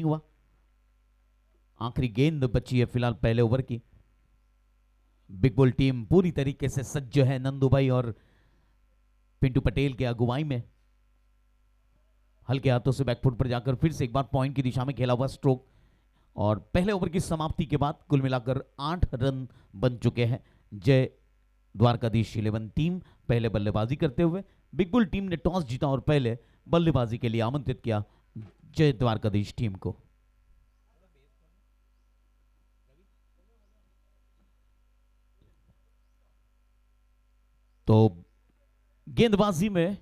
हुआ। आखिरी गेंद बची है फिलहाल पहले ओवर की। बिग बुल टीम पूरी तरीके से सज्ज है नंदू भाई और पिंटू पटेल के अगुवाई में। हल्के हाथों से बैकफुट पर जाकर फिर से एक बार पॉइंट की दिशा में खेला हुआ स्ट्रोक, और पहले ओवर की समाप्ति के बाद कुल मिलाकर 8 रन बन चुके हैं। जय द्वारकाधीश 11 टीम पहले बल्लेबाजी करते हुए, बिग बुल टीम ने टॉस जीता और पहले बल्लेबाजी के लिए आमंत्रित किया जय द्वारकाधीश टीम को। तो गेंदबाजी में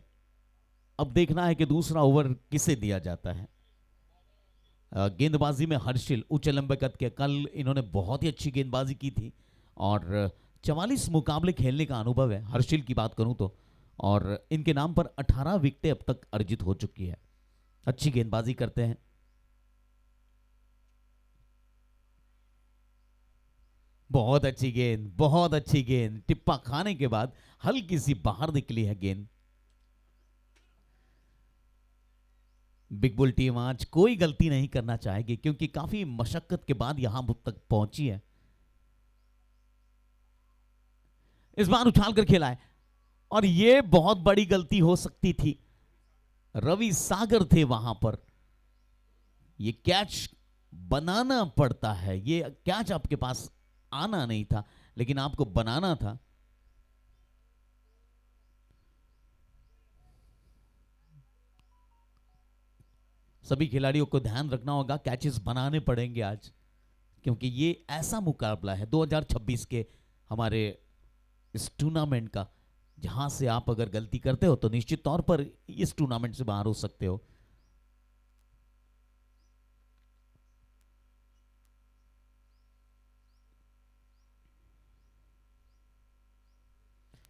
अब देखना है कि दूसरा ओवर किसे दिया जाता है। गेंदबाजी में हर्षिल ऊंचे लंबे कद के, कल इन्होंने बहुत ही अच्छी गेंदबाजी की थी और 44 मुकाबले खेलने का अनुभव है हर्षिल की बात करूं तो, और इनके नाम पर 18 विकेटें अब तक अर्जित हो चुकी है। अच्छी गेंदबाजी करते हैं। बहुत अच्छी गेंद, बहुत अच्छी गेंद, टिप्पा खाने के बाद हल्की सी बाहर निकली है गेंद। बिग बुल टीम आज कोई गलती नहीं करना चाहेगी क्योंकि काफी मशक्कत के बाद यहां तक पहुंची है। इस बार उछाल कर खेला है और यह बहुत बड़ी गलती हो सकती थी। रवि सागर थे वहां पर, यह कैच बनाना पड़ता है। यह कैच आपके पास आना नहीं था लेकिन आपको बनाना था। सभी खिलाड़ियों को ध्यान रखना होगा, कैचेस बनाने पड़ेंगे आज क्योंकि ये ऐसा मुकाबला है 2026 के हमारे इस टूर्नामेंट का, जहां से आप अगर गलती करते हो तो निश्चित तौर पर इस टूर्नामेंट से बाहर हो सकते हो।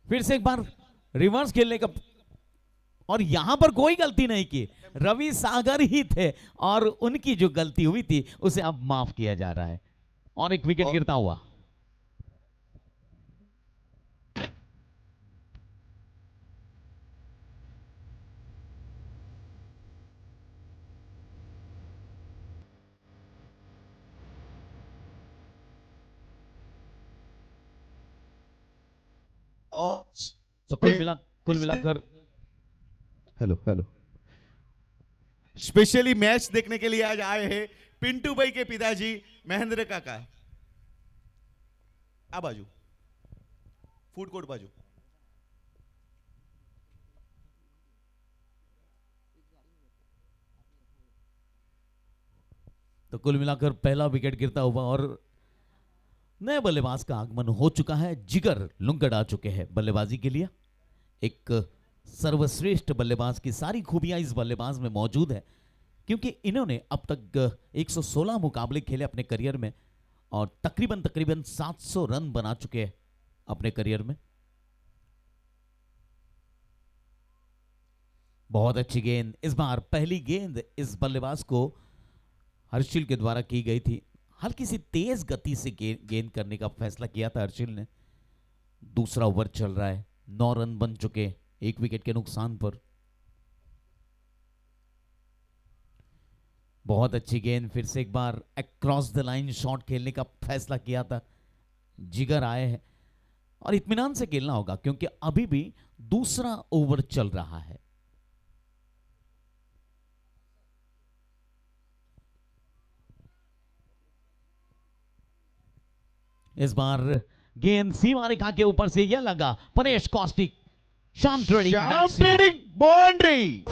फिर से एक बार रिवर्स खेलने का, और यहां पर कोई गलती नहीं की, रवि सागर ही थे और उनकी जो गलती हुई थी उसे अब माफ किया जा रहा है और एक विकेट गिरता हुआ। तो कुल मिलाकर हेलो हेलो, स्पेशली मैच देखने के लिए आज आए हैं पिंटू भाई के पिताजी महेंद्र काका। आ बाजू फूड कोर्ट बाजू। तो कुल मिलाकर पहला विकेट गिरता हुआ और नए बल्लेबाज का आगमन हो चुका है। जिगर लुंगड़ आ चुके हैं बल्लेबाजी के लिए। एक सर्वश्रेष्ठ बल्लेबाज की सारी खूबियां इस बल्लेबाज में मौजूद है क्योंकि इन्होंने अब तक 116 मुकाबले खेले अपने करियर में और तकरीबन 700 रन बना चुके हैं अपने करियर में। बहुत अच्छी गेंद, इस बार पहली गेंद इस बल्लेबाज को हर्षिल के द्वारा की गई थी। हल्की सी तेज गति से गेंद करने का फैसला किया था हर्षिल ने। दूसरा ओवर चल रहा है, 9 रन बन चुके, 1 विकेट के नुकसान पर। बहुत अच्छी गेंद, फिर से एक बार अक्रॉस द लाइन शॉट खेलने का फैसला किया था। जिगर आए हैं और इत्मीनान से खेलना होगा क्योंकि अभी भी दूसरा ओवर चल रहा है। इस बार गेंद सीमा रेखा के ऊपर से यह लगा, Paresh Kaushik Sham trading boundary.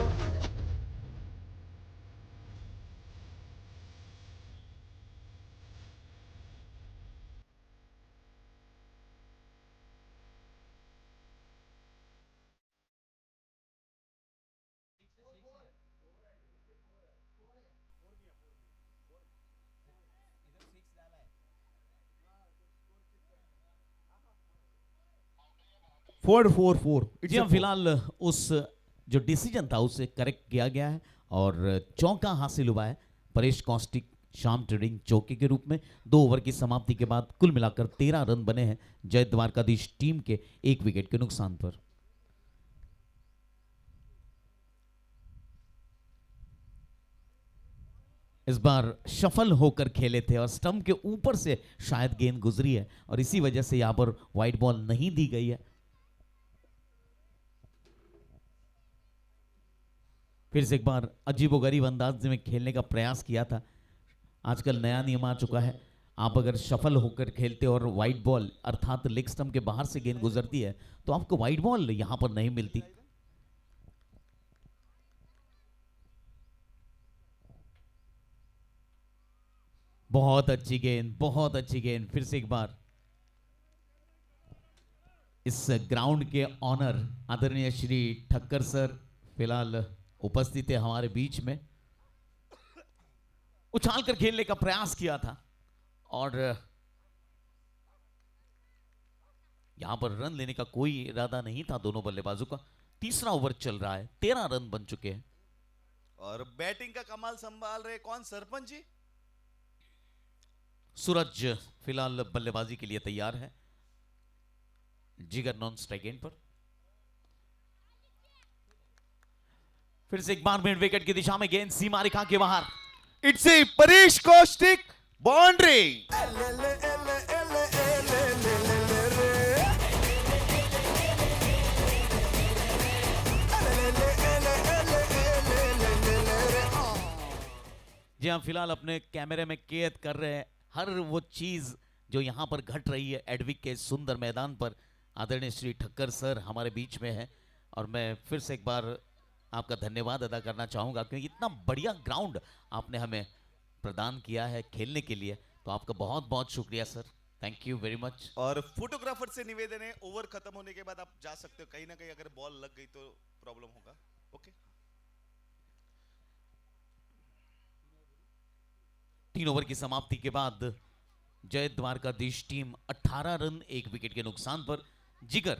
Four four four. जी हाँ, फिलहाल उस जो डिसीजन था उसे करेक्ट किया गया है और चौका हासिल हुआ है परेश कौशिक शाम ट्रेडिंग चौके के रूप में। 2 ओवर की समाप्ति के बाद कुल मिलाकर 13 रन बने हैं जय द्वारकाधीश टीम के 1 विकेट के नुकसान पर। इस बार शफल होकर खेले थे और स्टंप के ऊपर से शायद गेंद गुजरी है और इसी वजह से यहां पर वाइड बॉल नहीं दी गई है। फिर से एक बार अजीबोगरीब अंदाज में खेलने का प्रयास किया था। आजकल नया नियम आ चुका है, आप अगर शफल होकर खेलते और वाइड बॉल अर्थात लेग स्टंप के बाहर से गेंद गुजरती है तो आपको वाइड बॉल यहां पर नहीं मिलती। बहुत अच्छी गेंद, बहुत अच्छी गेंद। फिर से एक बार इस ग्राउंड के ऑनर आदरणीय श्री ठक्कर सर फिलहाल उपस्थित है हमारे बीच में। उछाल कर खेलने का प्रयास किया था और यहां पर रन लेने का कोई इरादा नहीं था दोनों बल्लेबाजों का। तीसरा ओवर चल रहा है, 13 रन बन चुके हैं और बैटिंग का कमाल संभाल रहे कौन? सरपंच जी। सूरज फिलहाल बल्लेबाजी के लिए तैयार है। जिगर नॉन स्ट्राइक एंड पर। फिर से एक बार मिड विकेट की दिशा में गेंद सीमा रेखा के बाहर। It's a Paresh Kaushik boundary. जी हाँ, फिलहाल अपने कैमरे में कैद कर रहे हैं हर वो चीज जो यहां पर घट रही है एडविक के सुंदर मैदान पर। आदरणीय श्री ठक्कर सर हमारे बीच में है और मैं फिर से एक बार आपका धन्यवाद अदा करना चाहूंगा क्योंकि इतना बढ़िया ग्राउंड आपने हमें प्रदान किया है खेलने के लिए, तो आपका बहुत बहुत शुक्रिया sir, thank you very much. और फोटोग्राफर से निवेदन है, ओवर खत्म होने के बाद आप जा सकते हो, कहीं ना कहीं अगर बॉल लग गई तो प्रॉब्लम होगा। ओके। 3 ओवर की समाप्ति के बाद जय द्वारकाधीश टीम 18 रन 1 विकेट के नुकसान पर। जिगर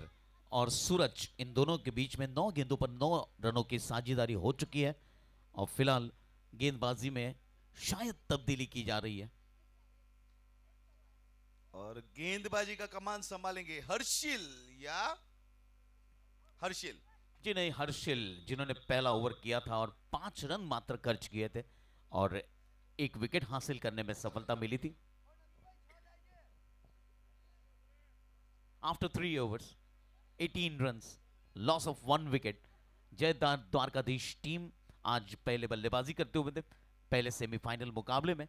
और सूरज इन दोनों के बीच में 9 गेंदों पर 9 रनों की साझेदारी हो चुकी है और फिलहाल गेंदबाजी में शायद तब्दीली की जा रही है। और गेंदबाजी का कमान संभालेंगे हर्षिल या हर्षिल जी नहीं, हर्षिल, जिन्होंने पहला ओवर किया था और 5 रन मात्र खर्च किए थे और 1 विकेट हासिल करने में सफलता मिली थी। After 3 overs 18 runs, loss of 1 wicket, जय द्वारकाधीश टीम आज पहले बल्लेबाजी करते हुए थे पहले सेमीफाइनल मुकाबले में।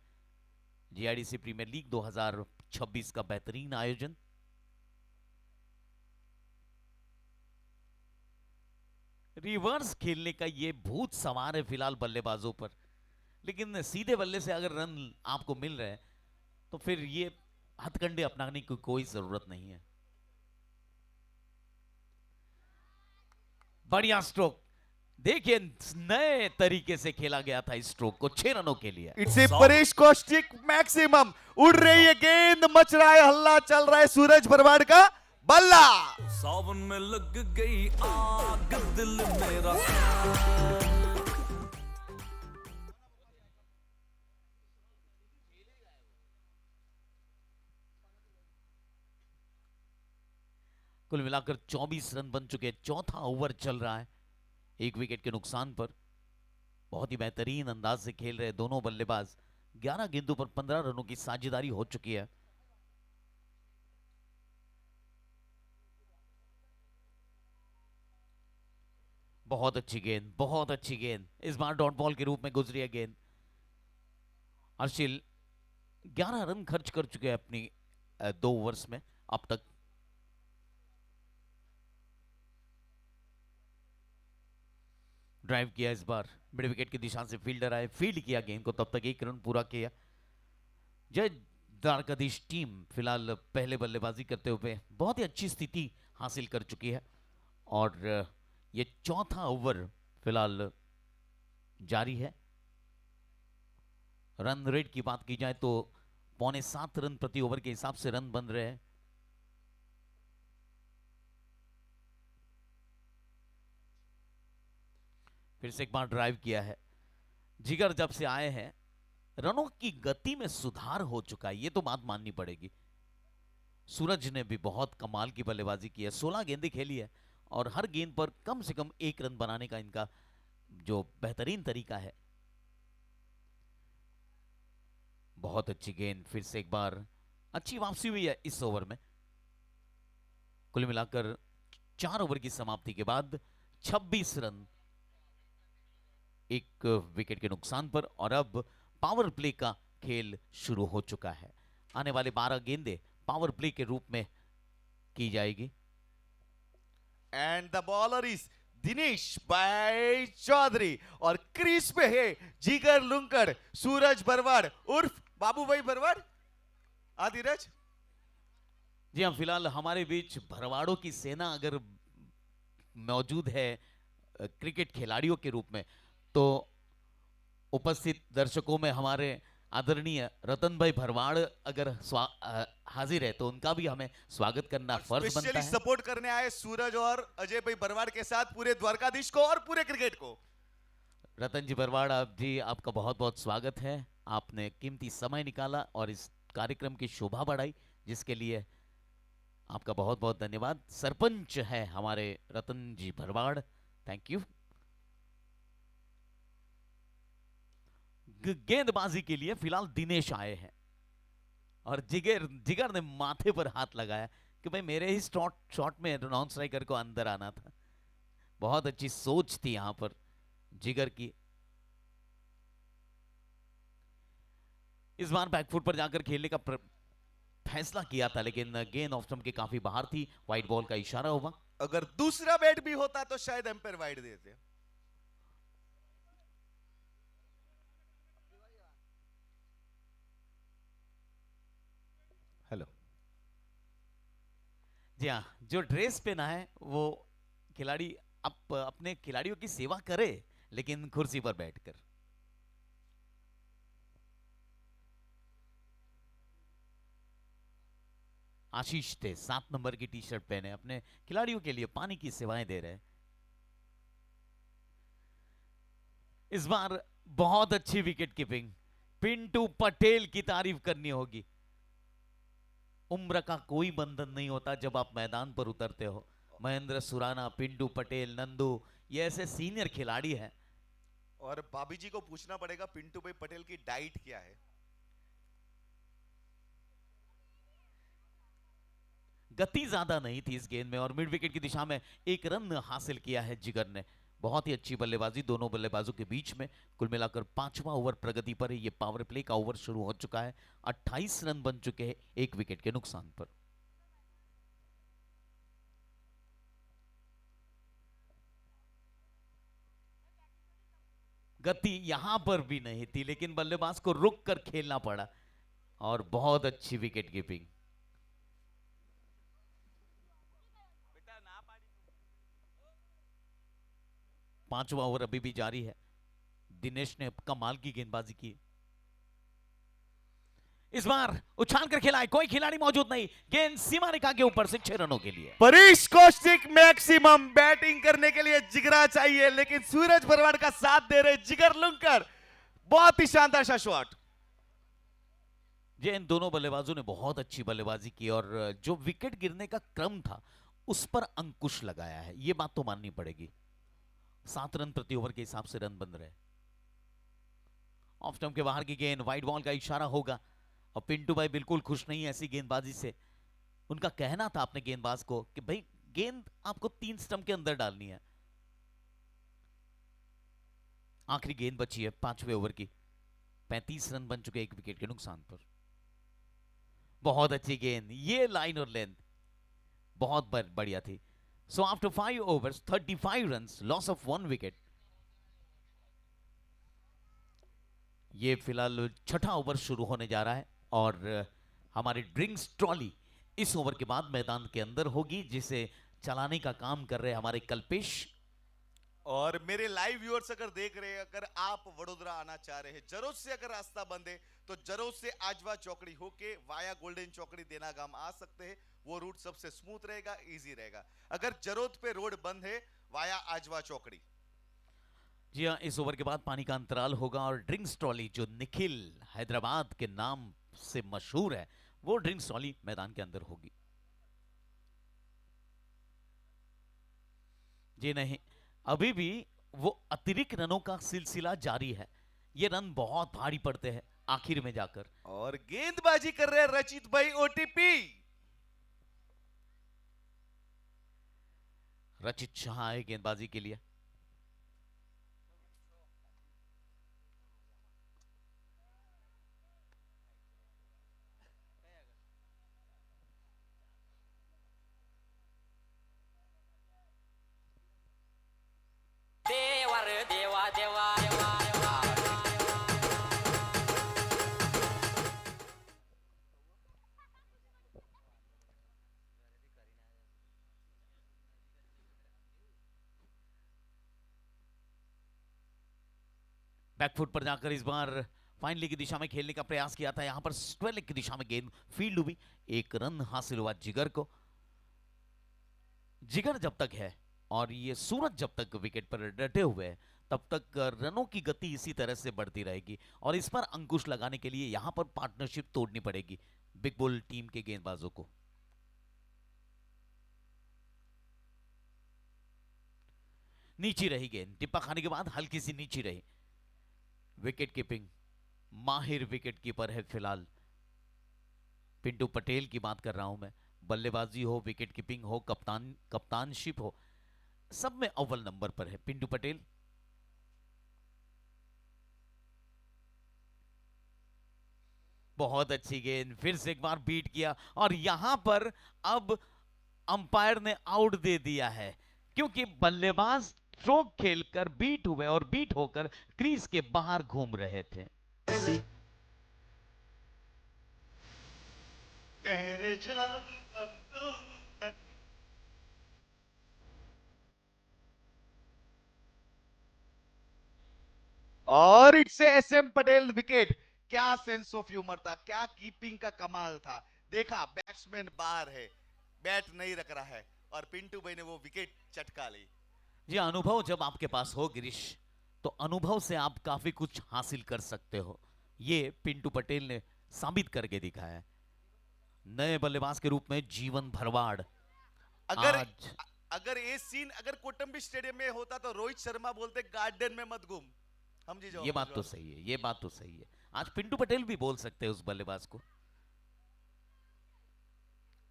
जीआईडीसी प्रीमियर लीग 2026 का बेहतरीन आयोजन। रिवर्स खेलने का ये भूत सवार है फिलहाल बल्लेबाजों पर, लेकिन सीधे बल्ले से अगर रन आपको मिल रहे हैं तो फिर ये हथकंडे अपनाने की कोई जरूरत नहीं है। बढ़िया स्ट्रोक, देखिए नए तरीके से खेला गया था इस स्ट्रोक को 6 रनों के लिए। It's a Paresh Kaushik maximum. उड़ रही है गेंद, मच रहा है हल्ला, चल रहा है सूरज भरवाड़ का बल्ला। सावन में लग गई आग दिल मेरा। कुल मिलाकर 24 रन बन चुके हैं, चौथा ओवर चल रहा है 1 विकेट के नुकसान पर। बहुत ही बेहतरीन अंदाज से खेल रहे दोनों बल्लेबाज। 11 गेंदों पर 15 रनों की साझेदारी हो चुकी है। बहुत अच्छी गेंद, बहुत अच्छी गेंद, इस बार डॉट बॉल के रूप में गुजरी है गेंद। हर्षिल 11 रन खर्च कर चुके हैं अपनी 2 ओवर्स में अब तक। ड्राइव किया इस बार, मिड विकेट की दिशा से फील्डर आए, फील्ड किया गेंद को, तब तक 1 रन पूरा किया। जय द्वारकाधीश टीम फिलहाल पहले बल्लेबाजी करते हुए बहुत ही अच्छी स्थिति हासिल कर चुकी है और ये चौथा ओवर फिलहाल जारी है। रन रेट की बात की जाए तो 6.25 रन प्रति ओवर के हिसाब से रन बन रहे हैं। फिर से एक बार ड्राइव किया है। जिगर जब से आए हैं रनों की गति में सुधार हो चुका है, ये तो बात माननी पड़ेगी। सूरज ने भी बहुत कमाल की बल्लेबाजी की है, 16 गेंदें खेली है और हर गेंद पर कम से कम 1 रन बनाने का इनका जो बेहतरीन तरीका है। बहुत अच्छी गेंद, फिर से एक बार अच्छी वापसी हुई है इस ओवर में। कुल मिलाकर 4 ओवर की समाप्ति के बाद 26 रन एक विकेट के नुकसान पर, और अब पावर प्ले का खेल शुरू हो चुका है। आने वाले 12 गेंदें पावर प्ले के रूप में की जाएगी। And the bowler is Dinesh भाई चौधरी और क्रीज पे है जिगर लुंकड़, सूरज भरवाड़ उर्फ बाबू भाई भरवाड़। धीरज जी हाँ, फिलहाल हमारे बीच भरवाड़ों की सेना अगर मौजूद है क्रिकेट खिलाड़ियों के रूप में, तो उपस्थित दर्शकों में हमारे आदरणीय रतन भाई भरवाड़ अगर हाजिर है तो उनका भी हमें स्वागत करना फर्ज बनता स्पेशली है। सपोर्ट करने आए सूरज और अजय भाई भरवाड़ के साथ पूरे द्वारकाधीश को और पूरे क्रिकेट को। रतन जी भरवाड़, आप जी आपका बहुत बहुत स्वागत है। आपने कीमती समय निकाला और इस कार्यक्रम की शोभा बढ़ाई, जिसके लिए आपका बहुत बहुत धन्यवाद। सरपंच है हमारे रतन जी भरवाड़, थैंक यू। गेंदबाजी के लिए फिलहाल दिनेश आए हैं और जिगर ने माथे पर हाथ लगाया कि भाई मेरे ही शॉट में नॉन स्ट्राइकर को अंदर आना था। बहुत अच्छी सोच थी यहां पर जिगर की। इस बार बैकफुट पर जाकर खेलने का फैसला किया था, लेकिन गेंद ऑफ स्टंप के काफी बाहर थी। वाइड बॉल का इशारा हुआ। अगर दूसरा बैट भी होता तो शायद एम्पायर वाइड देते। हेलो। जी हाँ, जो ड्रेस पहना है वो खिलाड़ी अपने खिलाड़ियों की सेवा करे, लेकिन कुर्सी पर बैठकर। आशीष थे 7 नंबर की टी शर्ट पहने, अपने खिलाड़ियों के लिए पानी की सेवाएं दे रहे। इस बार बहुत अच्छी विकेट कीपिंग, पिंटू पटेल की तारीफ करनी होगी। उम्र का कोई बंधन नहीं होता जब आप मैदान पर उतरते हो। महेंद्र सुराना, पिंटू पटेल, नंदू, ये ऐसे सीनियर खिलाड़ी हैं। और भाभी जी को पूछना पड़ेगा पिंटू भाई पटेल की डाइट क्या है। गति ज्यादा नहीं थी इस गेंद में और मिड विकेट की दिशा में 1 रन हासिल किया है जिगर ने। बहुत ही अच्छी बल्लेबाजी दोनों बल्लेबाजों के बीच में। कुल मिलाकर 5वां ओवर प्रगति पर है। ये पावर प्ले का ओवर शुरू हो चुका है। 28 रन बन चुके हैं 1 विकेट के नुकसान पर। गति यहां पर भी नहीं थी, लेकिन बल्लेबाज को रुक कर खेलना पड़ा और बहुत अच्छी विकेट कीपिंग। पांचवा ओवर अभी भी जारी है। दिनेश ने कमाल की गेंदबाजी की। इस बार उछाल कर खेला है, कोई खिलाड़ी मौजूद नहीं। गेंद सीमा रेखा के ऊपर से 6 रनों के लिए। परीश कौशिक मैक्सिमम बैटिंग करने के लिए जिगरा चाहिए, लेकिन सूरज भरवाड़ का साथ दे रहे जिगर लुंकर। बहुत ही शानदार सा शॉट। ये इन दोनों बल्लेबाजों ने बहुत अच्छी बल्लेबाजी की और जो विकेट गिरने का क्रम था उस पर अंकुश लगाया है, ये बात तो माननी पड़ेगी। 7 रन प्रति ओवर के हिसाब से रन बन रहे। ऑफ स्टंप के बाहर की गेंद, वाइड बॉल का इशारा होगा और पिंटू भाई बिल्कुल खुश नहीं है ऐसी गेंदबाजी से। उनका कहना था अपने गेंदबाज को कि भाई गेंद आपको 3 स्टंप के अंदर डालनी है। आखिरी गेंद बची है 5वें ओवर की। 35 रन बन चुके 1 विकेट के नुकसान पर। बहुत अच्छी गेंद, ये लाइन और लेंथ बहुत बढ़िया थी। So after 5 overs 35 runs, loss of 1 wicket. ये फिलहाल 6ठा ओवर शुरू होने जा रहा है और हमारी ड्रिंक्स ट्रॉली इस ओवर के बाद मैदान के अंदर होगी, जिसे चलाने का काम कर रहे हमारे कल्पेश। और मेरे लाइव व्यूअर्स अगर देख रहे हैं, अगर आप वडोदरा आना चाह रहे हैं, जरोद से अगर रास्ता बंद है तो जरोद से आजवा चौकड़ी होके वाया गोल्डन चौकड़ी देना गांव आ सकते हैं। वो रूट सबसे स्मूथ रहेगा, इजी रहेगा। अगर जरोद पे रोड बंद है, वाया आजवा चौकड़ी। जी हाँ, इस ओवर के बाद पानी का अंतराल होगा और ड्रिंक्स ट्रॉली जो निखिल हैदराबाद के नाम से मशहूर है, वो ड्रिंक्स ट्रॉली मैदान के अंदर होगी। जी नहीं, अभी भी वो अतिरिक्त रनों का सिलसिला जारी है। ये रन बहुत भारी पड़ते हैं। आखिर में जाकर। और गेंदबाजी कर रहे हैं रचित भाई ओटीपी। रचित शाह आए गेंदबाजी के लिए। देवा रे देवा देवा देवा देवा बैकफुट पर जाकर इस बार फाइन लेग की दिशा में खेलने का प्रयास किया था। यहां पर स्क्वायर लेग की दिशा में गेंद फील्ड हुई, एक रन हासिल हुआ जिगर को। जिगर जब तक है और ये सूरज जब तक विकेट पर डटे हुए हैं तब तक रनों की गति इसी तरह से बढ़ती रहेगी और इस पर अंकुश लगाने के लिए यहां पर पार्टनरशिप तोड़नी पड़ेगी बिग बुल टीम के गेंदबाजों को। नीची रही गेंद, टिप्पा खाने के बाद हल्की सी नीची रही। विकेट कीपिंग माहिर विकेट कीपर है फिलहाल, पिंटू पटेल की बात कर रहा हूं मैं। बल्लेबाजी हो, विकेट कीपिंग हो, कप्तानशिप हो, सब में अव्वल नंबर पर है पिंटू पटेल। बहुत अच्छी गेंद, फिर से एक बार बीट किया और यहां पर अब अंपायर ने आउट दे दिया है क्योंकि बल्लेबाज स्ट्रोक खेलकर बीट हुए और बीट होकर क्रीज के बाहर घूम रहे थे। और इट्स एसएम पटेल विकेट। क्या सेंस ऑफ ह्यूमर था, क्या कीपिंग का कमाल था। देखा बैट्समैन बाहर है, बैट नहीं रख रहा है और पिंटू भाई ने वो विकेट चटका ली। जी, अनुभव जब आपके पास हो गिरीश तो अनुभव से आप काफी कुछ हासिल कर सकते हो। ये पिंटू पटेल ने साबित करके दिखाया है। नए बल्लेबाज के रूप में जीवन भरवाड़ अगर आज अगर ये सीन अगर कोटंबी स्टेडियम में होता तो रोहित शर्मा बोलते गार्डन में मत घूम। हम जी जाओ, ये बात तो सही है, ये बात तो सही है। आज पिंटू पटेल भी बोल सकते हैं उस बल्लेबाज को।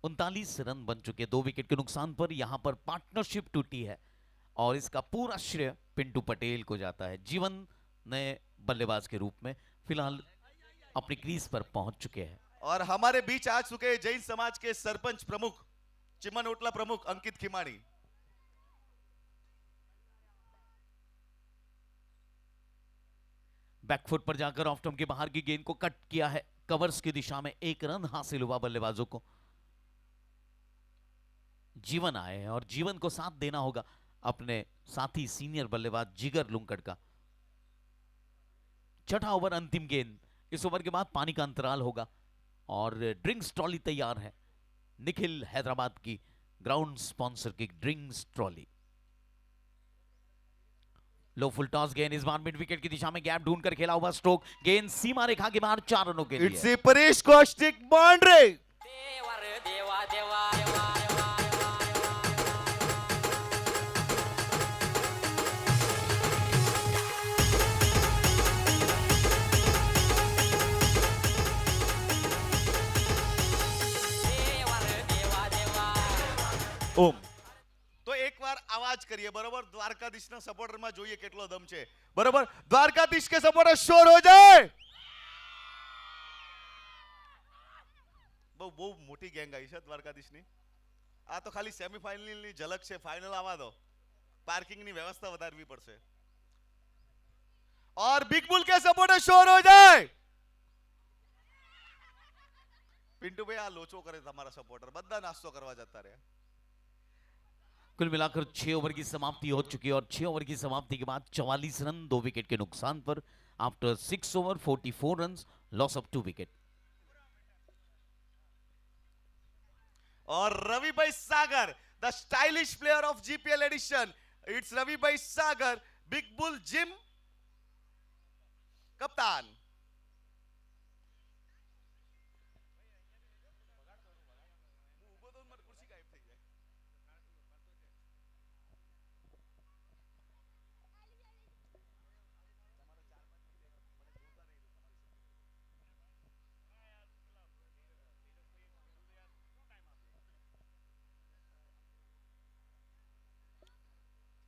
39 रन बन चुके 2 विकेट के नुकसान पर। यहां पर पार्टनरशिप टूटी है और इसका पूरा श्रेय पिंटू पटेल को जाता है। जीवन नए बल्लेबाज के रूप में फिलहाल अपनी क्रीज पर पहुंच चुके हैं। और हमारे बीच आ चुके हैं जैन समाज के सरपंच प्रमुख, चिमन ओटला प्रमुख अंकित खिमानी। बैकफुट पर जाकर ऑफ स्टंप के बाहर की गेंद को कट किया है कवर्स की दिशा में। 1 रन हासिल हुआ बल्लेबाजों को। जीवन आए हैं और जीवन को साथ देना होगा अपने साथी सीनियर बल्लेबाज जिगर लुंकड़ का। छठा ओवर, अंतिम गेंद। इस ओवर के बाद पानी का अंतराल होगा और ड्रिंक्स ट्रॉली तैयार है। निखिल हैदराबाद की ग्राउंड स्पॉन्सर की ड्रिंक्स ट्रॉली। लो फुल टॉस गेंद, इस बार मिड विकेट की दिशा में गैप ढूंढकर खेला हुआ स्ट्रोक, गेंद सीमा रेखा के बाहर 4 रनों के इट्स लिए। ए परेश कौशिक बाउंड्री। देवा रे देवा देवा देवा देवा देवा रे देवा देवा ઓમ તો એકવાર આવાજ કરીએ બરોબર. દ્વારકાધીશના સપોર્ટરમાં જોઈએ કેટલો દમ છે બરોબર. દ્વારકાધીશ કે સપોર્ટર શોર હો જાય. બહુ બહુ મોટી ગેંગ આવી છે દ્વારકાધીશની. આ તો ખાલી સેમીફાઇનલની ઝલક છે, ફાઇનલ આવવા દો. પાર્કિંગની વ્યવસ્થા વધારવી પડશે. और बिग बुल के सपोर्टर शोर हो जाए. पिंटू भाई आ लोचो करे તમારા સપોર્ટર બધા નાસ્તો કરવા જતા રહ્યા. कुल मिलाकर 6 ओवर की समाप्ति हो चुकी है और 6 ओवर की समाप्ति के बाद 44 रन 2 विकेट के नुकसान पर। After 6 over 44 run, loss of 2 wicket. और Ravi Bhai Sagar, the stylish player of GPL edition. It's Ravi Bhai Sagar, big bull gym कप्तान.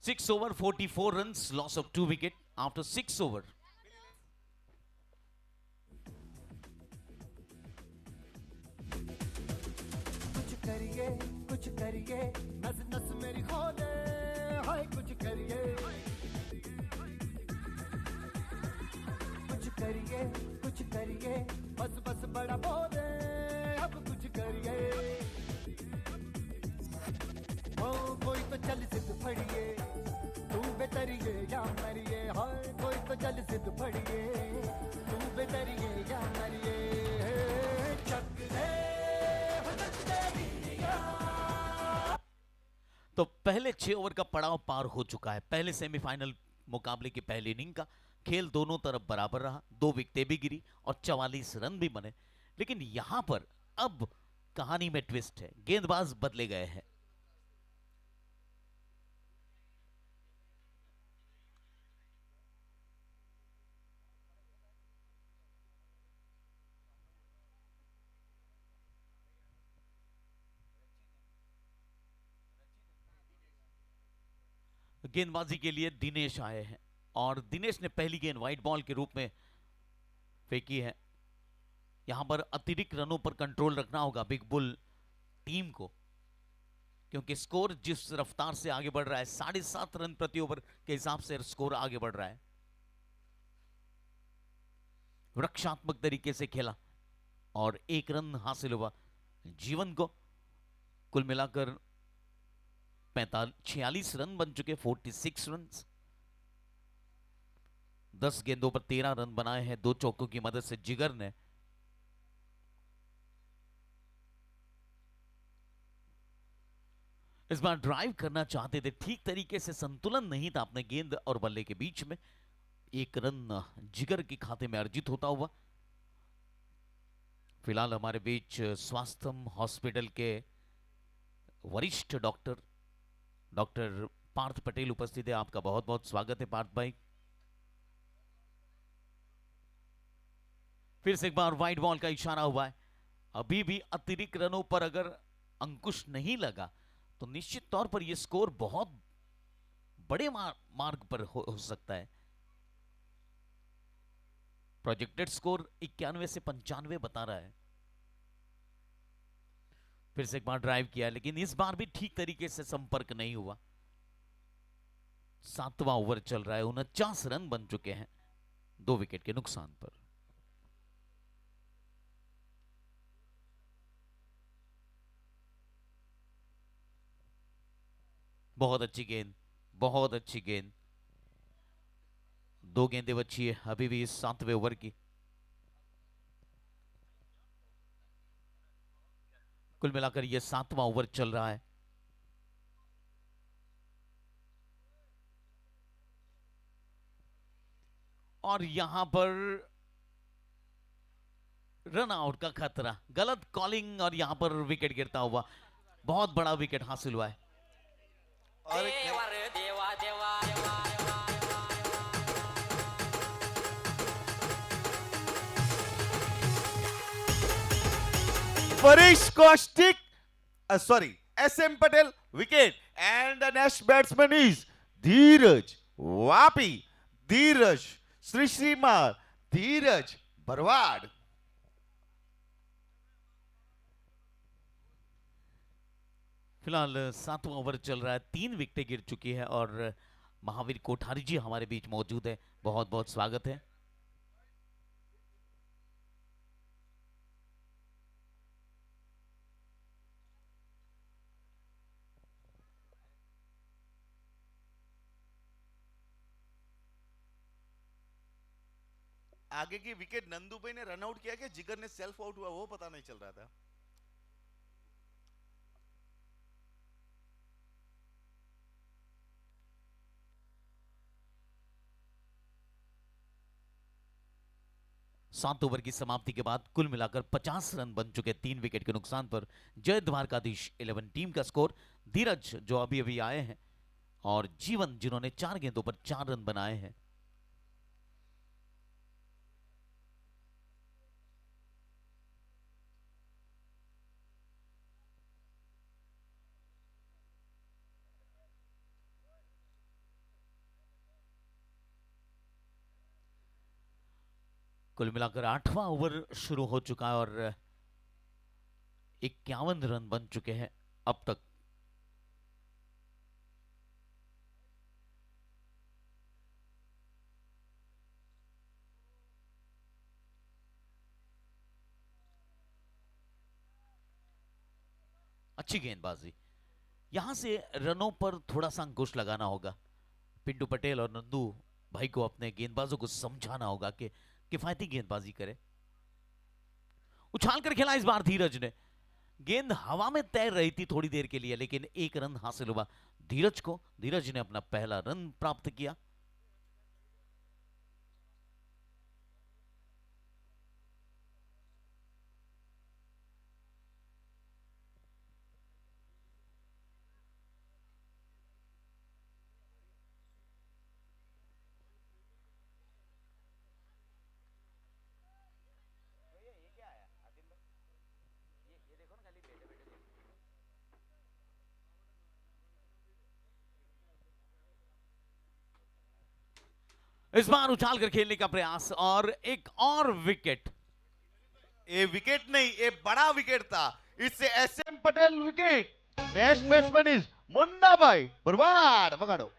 6 over 44 runs, loss of 2 wicket after 6 over. कुछ करिए नस नस मेरी खोले हाय कुछ करिए बस बस बड़ा बोले अब कुछ करिए ओ कोई तो चल सिद्ध फड़िए तू बेतरिए या मरिए हाय कोई तो चल सिद्ध फड़िए तू बेतरिए या मरिए चक दे तो पहले 6 ओवर का पड़ाव पार हो चुका है। पहले सेमीफाइनल मुकाबले की पहली इनिंग का खेल दोनों तरफ बराबर रहा, 2 विकेटें भी गिरी और 44 रन भी बने। लेकिन यहां पर अब कहानी में ट्विस्ट है, गेंदबाज बदले गए हैं। गेंदबाजी के लिए दिनेश आए हैं और दिनेश ने पहली गेंद व्हाइट बॉल के रूप में फेंकी है। यहां पर अतिरिक्त रनों पर कंट्रोल रखना होगा बिग बुल टीम को, क्योंकि स्कोर जिस रफ्तार से आगे बढ़ रहा है, 7.5 रन प्रति ओवर के हिसाब से स्कोर आगे बढ़ रहा है। रक्षात्मक तरीके से खेला और 1 रन हासिल हुआ। जीवन को कुल मिलाकर 46 रन बन चुके, 46 रन। 10 गेंदों पर 13 रन बनाए हैं 2 चौकों की मदद से जिगर ने। इस बार ड्राइव करना चाहते थे, ठीक तरीके से संतुलन नहीं था अपने गेंद और बल्ले के बीच में। 1 रन जिगर के खाते में अर्जित होता हुआ। फिलहाल हमारे बीच स्वास्थ्य हॉस्पिटल के वरिष्ठ डॉक्टर पार्थ पटेल उपस्थित है। आपका बहुत बहुत स्वागत है पार्थ भाई। फिर से एक बार वाइड बॉल का इशारा हुआ है। अभी भी अतिरिक्त रनों पर अगर अंकुश नहीं लगा तो निश्चित तौर पर यह स्कोर बहुत बड़े मार्ग पर हो सकता है। प्रोजेक्टेड स्कोर 91 से 95 बता रहा है। फिर से एक बार ड्राइव किया, लेकिन इस बार भी ठीक तरीके से संपर्क नहीं हुआ। 7वां ओवर चल रहा है, 49 रन बन चुके हैं 2 विकेट के नुकसान पर। बहुत अच्छी गेंद, बहुत अच्छी गेंद। 2 गेंदें बची है अभी भी इस 7वें ओवर की। कुल मिलाकर यह 7वां ओवर चल रहा है। और यहां पर रन आउट का खतरा, गलत कॉलिंग और यहां पर विकेट गिरता हुआ। बहुत बड़ा विकेट हासिल हुआ है। और देवर देवा देवा देवा Parish Kaushik, sorry, SM Patel wicket, and the next batsman is Dheeraj Wapi, Dheeraj Srishrima, Dheeraj Barwad. फिलहाल 7वां ओवर चल रहा है, 3 विकेटें गिर चुकी है और महावीर कोठारी जी हमारे बीच मौजूद है। बहुत बहुत स्वागत है। आगे की विकेट नंदू भाई ने रन आउट किया कि जिगर ने सेल्फ आउट हुआ वो पता नहीं चल रहा था। सात ओवर की समाप्ति के बाद कुल मिलाकर 50 रन बन चुके 3 विकेट के नुकसान पर। जय द्वारकाधीश 11 टीम का स्कोर। धीरज जो अभी अभी आए हैं और जीवन जिन्होंने 4 गेंदों पर 4 रन बनाए हैं। कुल मिलाकर 8वां ओवर शुरू हो चुका है और 51 रन बन चुके हैं अब तक। अच्छी गेंदबाजी, यहां से रनों पर थोड़ा सा अंकुश लगाना होगा। पिंटू पटेल और नंदू भाई को अपने गेंदबाजों को समझाना होगा कि किफायती गेंदबाजी करे। उछाल कर खेला इस बार धीरज ने, गेंद हवा में तैर रही थी थोड़ी देर के लिए, लेकिन एक रन हासिल हुआ धीरज को। धीरज ने अपना पहला रन प्राप्त किया। इस बार उछाल कर खेलने का प्रयास और एक और विकेट। ये विकेट नहीं, ये बड़ा विकेट था। इससे SM Patel wicket. Next batsman is Munna Bhai Barwad. पकड़ो।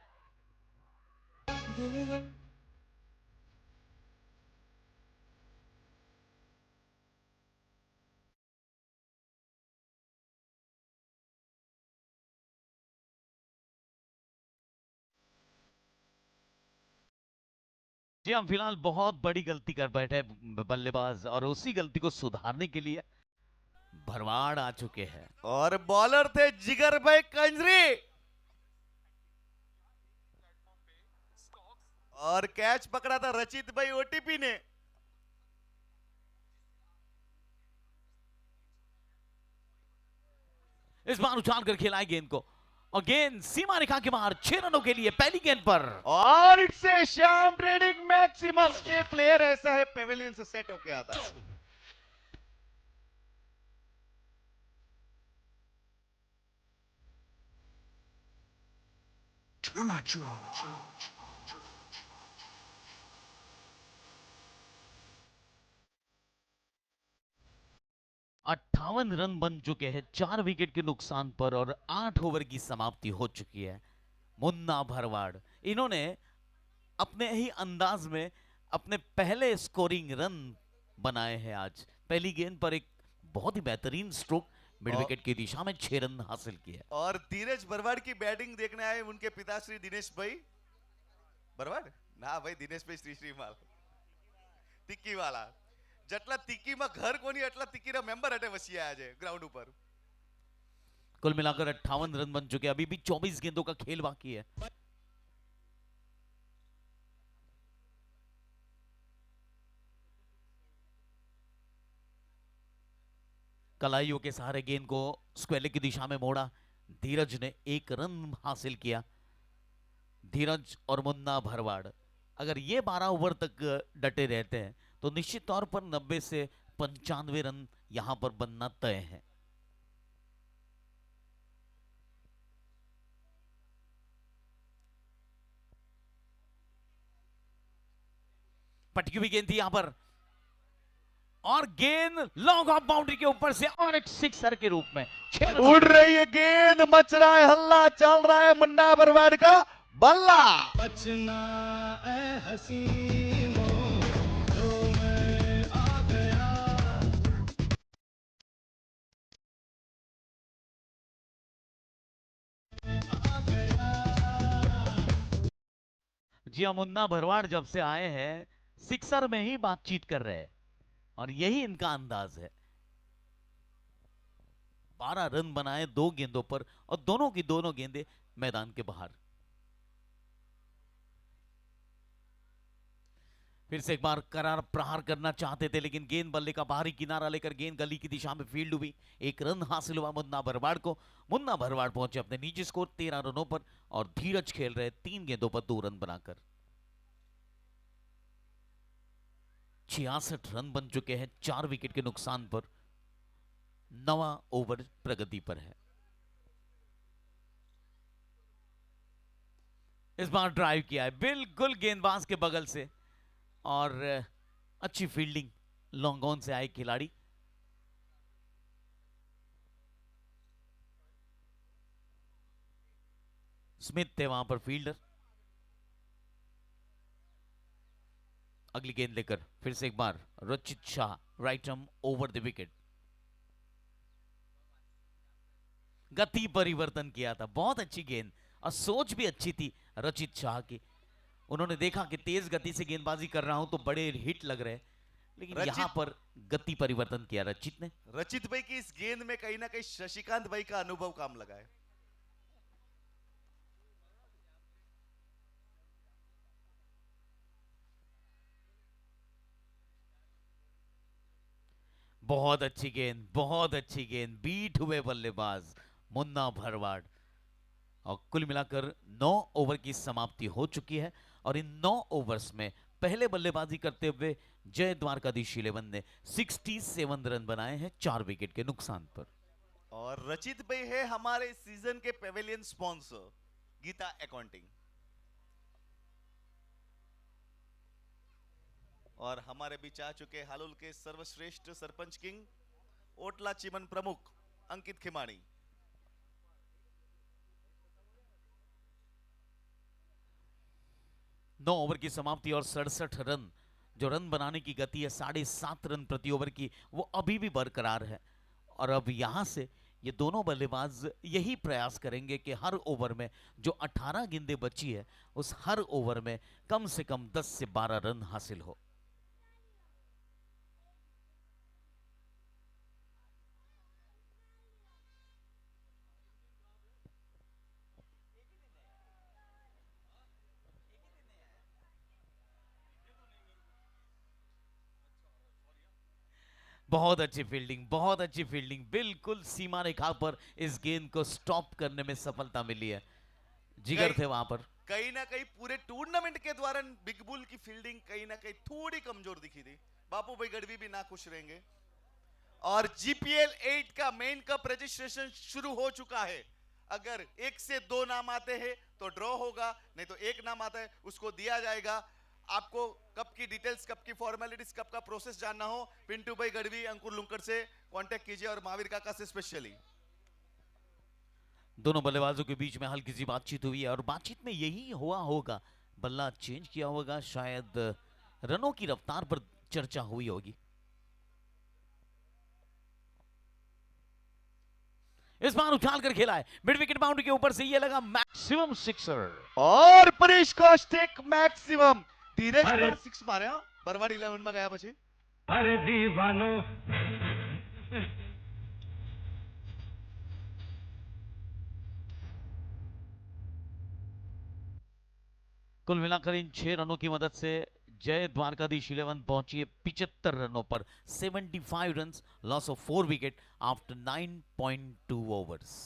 जी हम फिलहाल बहुत बड़ी गलती कर बैठे बल्लेबाज, और उसी गलती को सुधारने के लिए भरवाड़ आ चुके हैं। और बॉलर थे जिगर भाई कंजरी, और कैच पकड़ा था रचित भाई ओटीपी ने। इस बार उछाल कर खेला है गेंद को, और गेंद सीमा रेखा के बाहर 6 रनों के लिए पहली गेंद पर। और इससे श्याम ट्रेडिंग मैक्सिमम के प्लेयर ऐसा है पेविलियन से सेट होके आता है। अट्ठावन रन बन चुके हैं 4 विकेट के नुकसान पर, और 8 ओवर की समाप्ति हो चुकी है। मुन्ना भरवाड़, इन्होंने अपने ही अंदाज में अपने पहले स्कोरिंग रन बनाए हैं। आज पहली गेंद पर एक बहुत ही बेहतरीन स्ट्रोक मिड विकेट की दिशा में 6 रन हासिल किए। और धीरज बरवाड़ की बैटिंग देखने आए उनके पिताश्री दिनेश भाई बरवाड़ ना भाई, दिनेश भाई श्री श्रीमाल टिक्की वाला। जटला टिक्की में घर कोनी अटला टिक्की रा मेंबर हटे वसिया आज ग्राउंड ऊपर। कुल मिलाकर 58 रन बन चुके हैं, अभी भी 24 गेंदों का खेल बाकी है। कलाइयों के सहारे गेंद को स्क्वेयर की दिशा में मोड़ा, धीरज ने 1 रन हासिल किया। धीरज और मुन्ना भरवाड़ अगर ये 12 ओवर तक डटे रहते हैं तो निश्चित तौर पर 90 से 95 रन यहां पर बनना तय है। पटकी हुई गेंद थी यहां पर, और गेंद लॉन्ग ऑफ बाउंड्री के ऊपर से और एक सिक्सर के रूप में उड़ रही है गेंद, मच रहा है हल्ला, चल रहा है मुन्ना बरवाड़ का बल्ला। बचना ए हसीनो जो मैं आ गया। जी हाँ, मुन्ना भरवाड़ जब से आए हैं सिक्सर में ही बातचीत कर रहे हैं, और यही इनका अंदाज है। 12 रन बनाए 2 गेंदों पर, और दोनों की दोनों गेंदें मैदान के बाहर। फिर से एक बार करार प्रहार करना चाहते थे, लेकिन गेंद बल्ले का बाहरी किनारा लेकर गेंद गली की दिशा में फील्ड हुई। 1 रन हासिल हुआ मुन्ना भरवाड़ को। मुन्ना भरवाड़ पहुंचे अपने निजी स्कोर 13 रनों पर, और धीरज खेल रहे 3 गेंदों पर 2 रन बनाकर। 66 रन बन चुके हैं 4 विकेट के नुकसान पर। 9वां ओवर प्रगति पर है। इस बार ड्राइव किया है बिल्कुल गेंदबाज के बगल से, और अच्छी फील्डिंग, लॉन्ग ऑन से आए खिलाड़ी। स्मिथ थे वहां पर फील्डर। अगली गेंद लेकर फिर से एक बार रचित Shah, right arm over the wicket. गति परिवर्तन किया था, बहुत अच्छी गेंद और सोच भी अच्छी थी रचित शाह की। उन्होंने देखा कि तेज गति से गेंदबाजी कर रहा हूं तो बड़े हिट लग रहे हैं, लेकिन यहां पर गति परिवर्तन किया रचित ने। रचित भाई की इस गेंद में कहीं ना कहीं शशिकांत भाई का अनुभव काम लगा है। बहुत अच्छी गेंद, बहुत अच्छी गेंद, बीट हुए बल्लेबाज मुन्ना भरवाड़। और कुल मिलाकर 9 ओवर की समाप्ति हो चुकी है और इन 9 ओवर्स में पहले बल्लेबाजी करते हुए जय द्वारकाधीश 11 ने 67 रन बनाए हैं 4 विकेट के नुकसान पर। और रचित भाई है हमारे इस सीजन के पेवेलियन स्पॉन्सर गीता अकाउंटिंग। और हमारे बीच आ चुके हालुल के सर्वश्रेष्ठ सरपंच किंग ओटला चिमन प्रमुख अंकित खिमाणी। नौ ओवर की समाप्ति और 67 रन, जो रन बनाने की गति है 7.5 रन प्रति ओवर की, वो अभी भी बरकरार है। और अब यहां से ये दोनों बल्लेबाज यही प्रयास करेंगे कि हर ओवर में जो 18 गेंदें बची है उस हर ओवर में कम से कम 10 से 12 रन हासिल हो। बहुत अच्छी फील्डिंग, बहुत अच्छी फील्डिंग, बिल्कुल सीमा रेखा पर इस गेंद को स्टॉप करने में सफलता मिली है। जिगर थे वहां पर। कहीं ना कहीं पूरे टूर्नामेंट के दौरान बिग बुल की फील्डिंग कहीं ना कहीं थोड़ी कमजोर दिखी थी। बापू भाई गढ़वी भी ना खुश रहेंगे। और जीपीएल 8 का मेन कप रजिस्ट्रेशन शुरू हो चुका है। अगर 1 से 2 नाम आते हैं तो ड्रॉ होगा, नहीं तो 1 नाम आता है उसको दिया जाएगा। आपको कप की डिटेल्स, कप की फॉर्मेलिटीज, कप का प्रोसेस जानना हो, पिंटू भाई गढ़वी, अंकुर लुंकड़ से कांटेक्ट कीजिए और महावीर काका से स्पेशली। दोनों बल्लेबाजों के बीच में हल्की सी बातचीत हुई है और बातचीत में यही हुआ होगा, बल्ला चेंज किया होगा, शायद रनों की रफ्तार पर चर्चा हुई होगी। इस बार उछाल कर खेला है, मिड विकेट बाउंड्री के ऊपर से ये लगा मैक्सिमम सिक्सर। और परेश कास्टिक मैक्सिमम धीरज पर 6 मारे। बरवाड 11 में गया પછી। अरे दीवानो कुल मिलाकर इन 6 रनों की मदद से जय द्वारकाधीश 11 पहुंची है 75 रनों पर, 75 runs, loss of 4 wicket after 9.2 overs.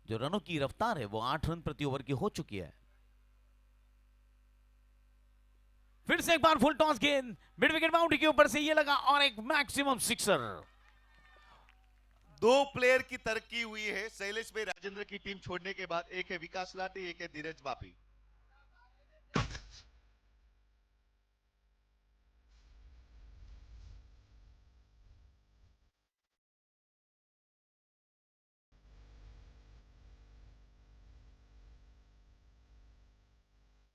जो रनों की रफ्तार है वो 8 रन प्रति ओवर की हो चुकी है। फिर से एक बार फुल टॉस गेंद, मिड विकेट बाउंड्री के ऊपर से ये लगा और एक मैक्सिमम सिक्सर। 2 प्लेयर की तरक्की हुई है शैलेश भाई राजेंद्र की टीम छोड़ने के बाद। एक है विकास लाटी, एक है धीरज बापी।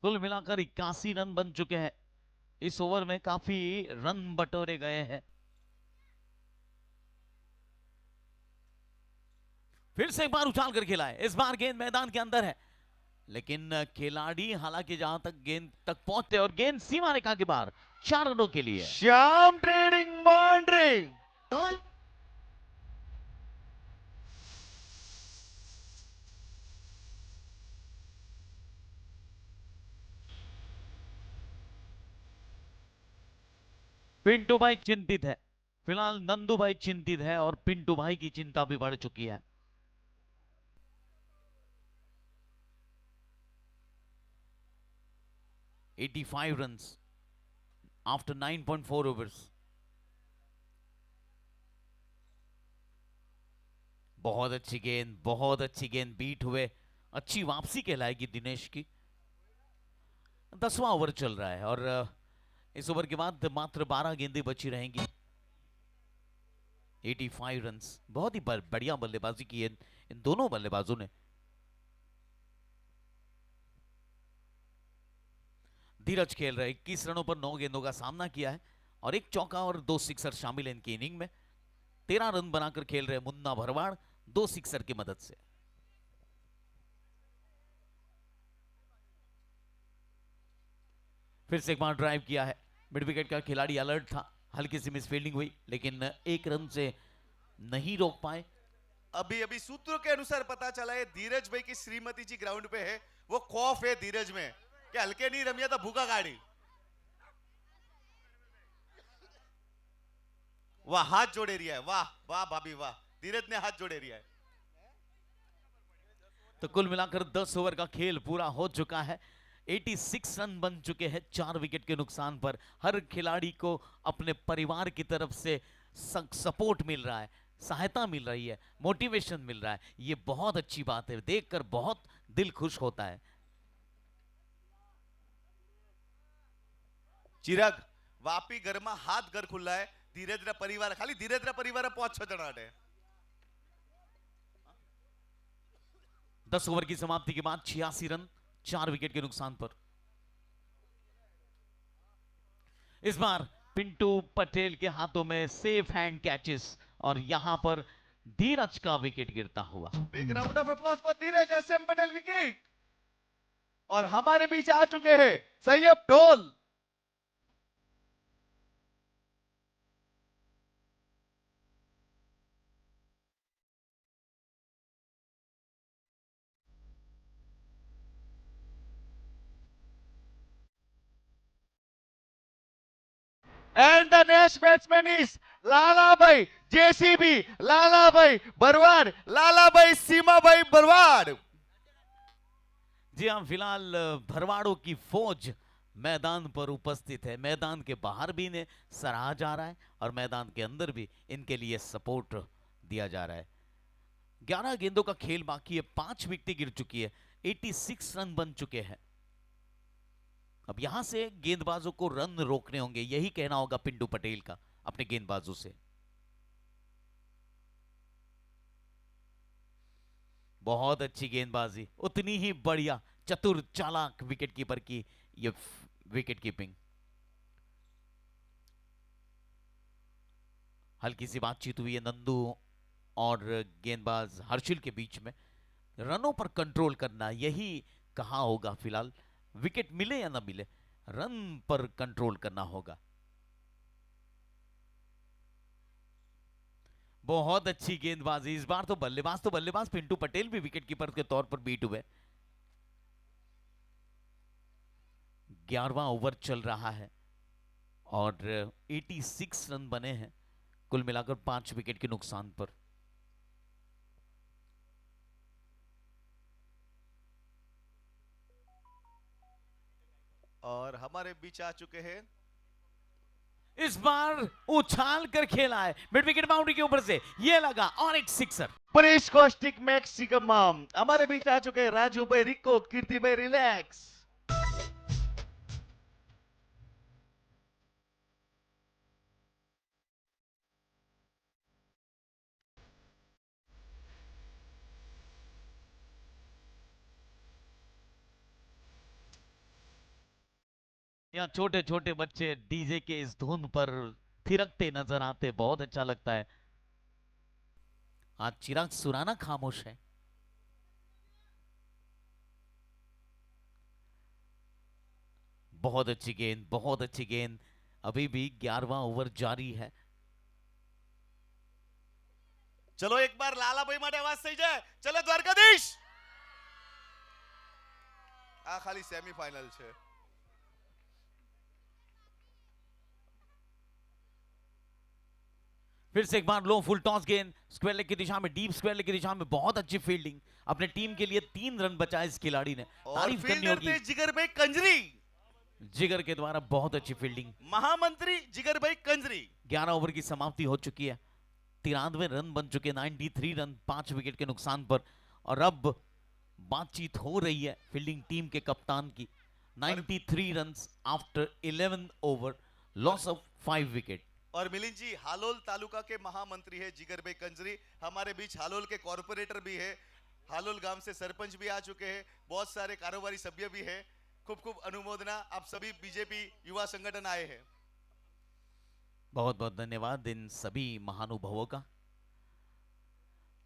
कुल मिलाकर 81 रन बन चुके हैं। इस ओवर में काफी रन बटोरे गए हैं। फिर से एक बार उछाल कर खेला है, इस बार गेंद मैदान के अंदर है, लेकिन खिलाड़ी हालांकि जहां तक गेंद तक पहुंचते और गेंद सीमा रेखा के बाहर 4 रनों के लिए। Shyam trading boundary. पिंटू भाई चिंतित है, फिलहाल नंदू भाई चिंतित है और पिंटू भाई की चिंता भी बढ़ चुकी है। $85 runs after 9.4 overs। बहुत अच्छी गेंद, बहुत अच्छी गेंद, बीट हुए, अच्छी वापसी कहलाएगी दिनेश की। 10वां ओवर चल रहा है और इस ओवर के बाद मात्र 12 गेंदें बची रहेंगी। 85 रन्स, बहुत ही बढ़िया बल्लेबाजी की है इन दोनों बल्लेबाजों ने। धीरज खेल रहे 21 रनों पर 9 गेंदों का सामना किया है और एक चौका और 2 सिक्सर शामिल है इनकी इनिंग में। 13 रन बनाकर खेल रहे मुन्ना भरवाड़ 2 सिक्सर की मदद से। फिर से एक बार ड्राइव किया है, मिड विकेट का खिलाड़ी अलर्ट था, हल्की सी मिसफील्डिंग हुई लेकिन एक रन से नहीं रोक पाए। अभी अभी सूत्रों के अनुसार पता चला है धीरज भाई की श्रीमती जी ग्राउंड पे है, वो खौफ है धीरज में कि हल्के नहीं रमिया तो भूखा गाड़ी। वाह, हाथ जोड़े रिया है, वाह वाह भाभी वाह, धीरज ने हाथ जोड़े रिया है। तो कुल मिलाकर 10 ओवर का खेल पूरा हो चुका है। 86 रन बन चुके हैं 4 विकेट के नुकसान पर। हर खिलाड़ी को अपने परिवार की तरफ से सपोर्ट मिल रहा है, सहायता मिल रही है, मोटिवेशन मिल रहा है। ये बहुत अच्छी बात है, देखकर बहुत दिल खुश होता है। चिराग वापी घर में हाथ घर खुला है, धीरज परिवार खाली धीरज परिवार 5-6 जना है। 10 ओवर की समाप्ति के बाद 86 रन 4 विकेट के नुकसान पर। इस बार पिंटू पटेल के हाथों में सेफ हैंड कैचेस और यहां पर धीरज का विकेट गिरता हुआ। Big round of applause for Dheeraj SM Patel wicket. और हमारे बीच आ चुके हैं सैयद ढोल। And the next batsman is Lalabhai JCB, Lalabhai Barwad, Lalabhai Seemabhai Barwad. जी हाँ, फिलहाल भरवाड़ों की फौज मैदान पर उपस्थित है। मैदान के बाहर भी इन्हें सराहा जा रहा है और मैदान के अंदर भी इनके लिए सपोर्ट दिया जा रहा है। 11 गेंदों का खेल बाकी है, 5 विकेटें गिर चुकी है, 86 रन बन चुके हैं। अब यहां से गेंदबाजों को रन रोकने होंगे, यही कहना होगा पिंटू पटेल का अपने गेंदबाजों से। बहुत अच्छी गेंदबाजी, उतनी ही बढ़िया चतुर चालाक विकेट कीपर की ये विकेट कीपिंग। हल्की सी बातचीत हुई है नंदू और गेंदबाज हर्षिल के बीच में। रनों पर कंट्रोल करना, यही कहा होगा फिलहाल। विकेट मिले या ना मिले, रन पर कंट्रोल करना होगा। बहुत अच्छी गेंदबाजी। इस बार तो बल्लेबाज पिंटू पटेल भी विकेट कीपर के तौर पर बीट हुए। 11वां ओवर चल रहा है और 86 रन बने हैं कुल मिलाकर 5 विकेट के नुकसान पर। और हमारे बीच आ चुके हैं, इस बार उछाल कर खेला है मिड विकेट बाउंड्री के ऊपर से, ये लगा और एक सिक्सर। पुलिस कोस्टिक मैक्सिकम। हमारे बीच आ चुके हैं राजू भाई रिको, कीर्ति भाई रिलैक्स। यहाँ छोटे छोटे बच्चे डीजे के इस धुन पर थिरकते नजर आते, बहुत अच्छा लगता है। आज चिराग सुराना खामोश है। बहुत अच्छी गेंद, बहुत अच्छी गेंद। अभी भी 11वां ओवर जारी है। चलो एक बार लालाभाई માટે आवाज થઈ જાય। चलो द्वारकाधीश। આ ખાલી સેમીફાઇનલ છે। फिर से एक बार लो फुल टॉस गेंद स्क्वायर लेग की दिशा में, डीप स्क्वायर लेग की दिशा में। बहुत अच्छी फील्डिंग, अपने टीम के लिए 3 रन बचाए इस खिलाड़ी ने, तारीफ करनी होगी। जिगर भाई कंजरी, जिगर के द्वारा बहुत अच्छी फील्डिंग। महामंत्री जिगर भाई कंजरी। 11 ओवर की समाप्ति हो चुकी है, 93 रन बन चुके, 93 रन 5 विकेट के नुकसान पर। और अब बातचीत हो रही है फील्डिंग टीम के कप्तान की। 93 run after 11 over loss of 5 wicket. और मिलिंद जी हालोल तालुका के महामंत्री है जिगर भाई कंजरी, हमारे बीच हालोल के कॉर्पोरेटर भी है, हालोल गांव से सरपंच भी आ चुके हैं, बहुत सारे कारोबारी सभ्य भी है। खूब खूब अनुमोदना, आप सभी बीजेपी युवा संगठन आए हैं। बहुत बहुत धन्यवाद इन सभी महानुभावों का।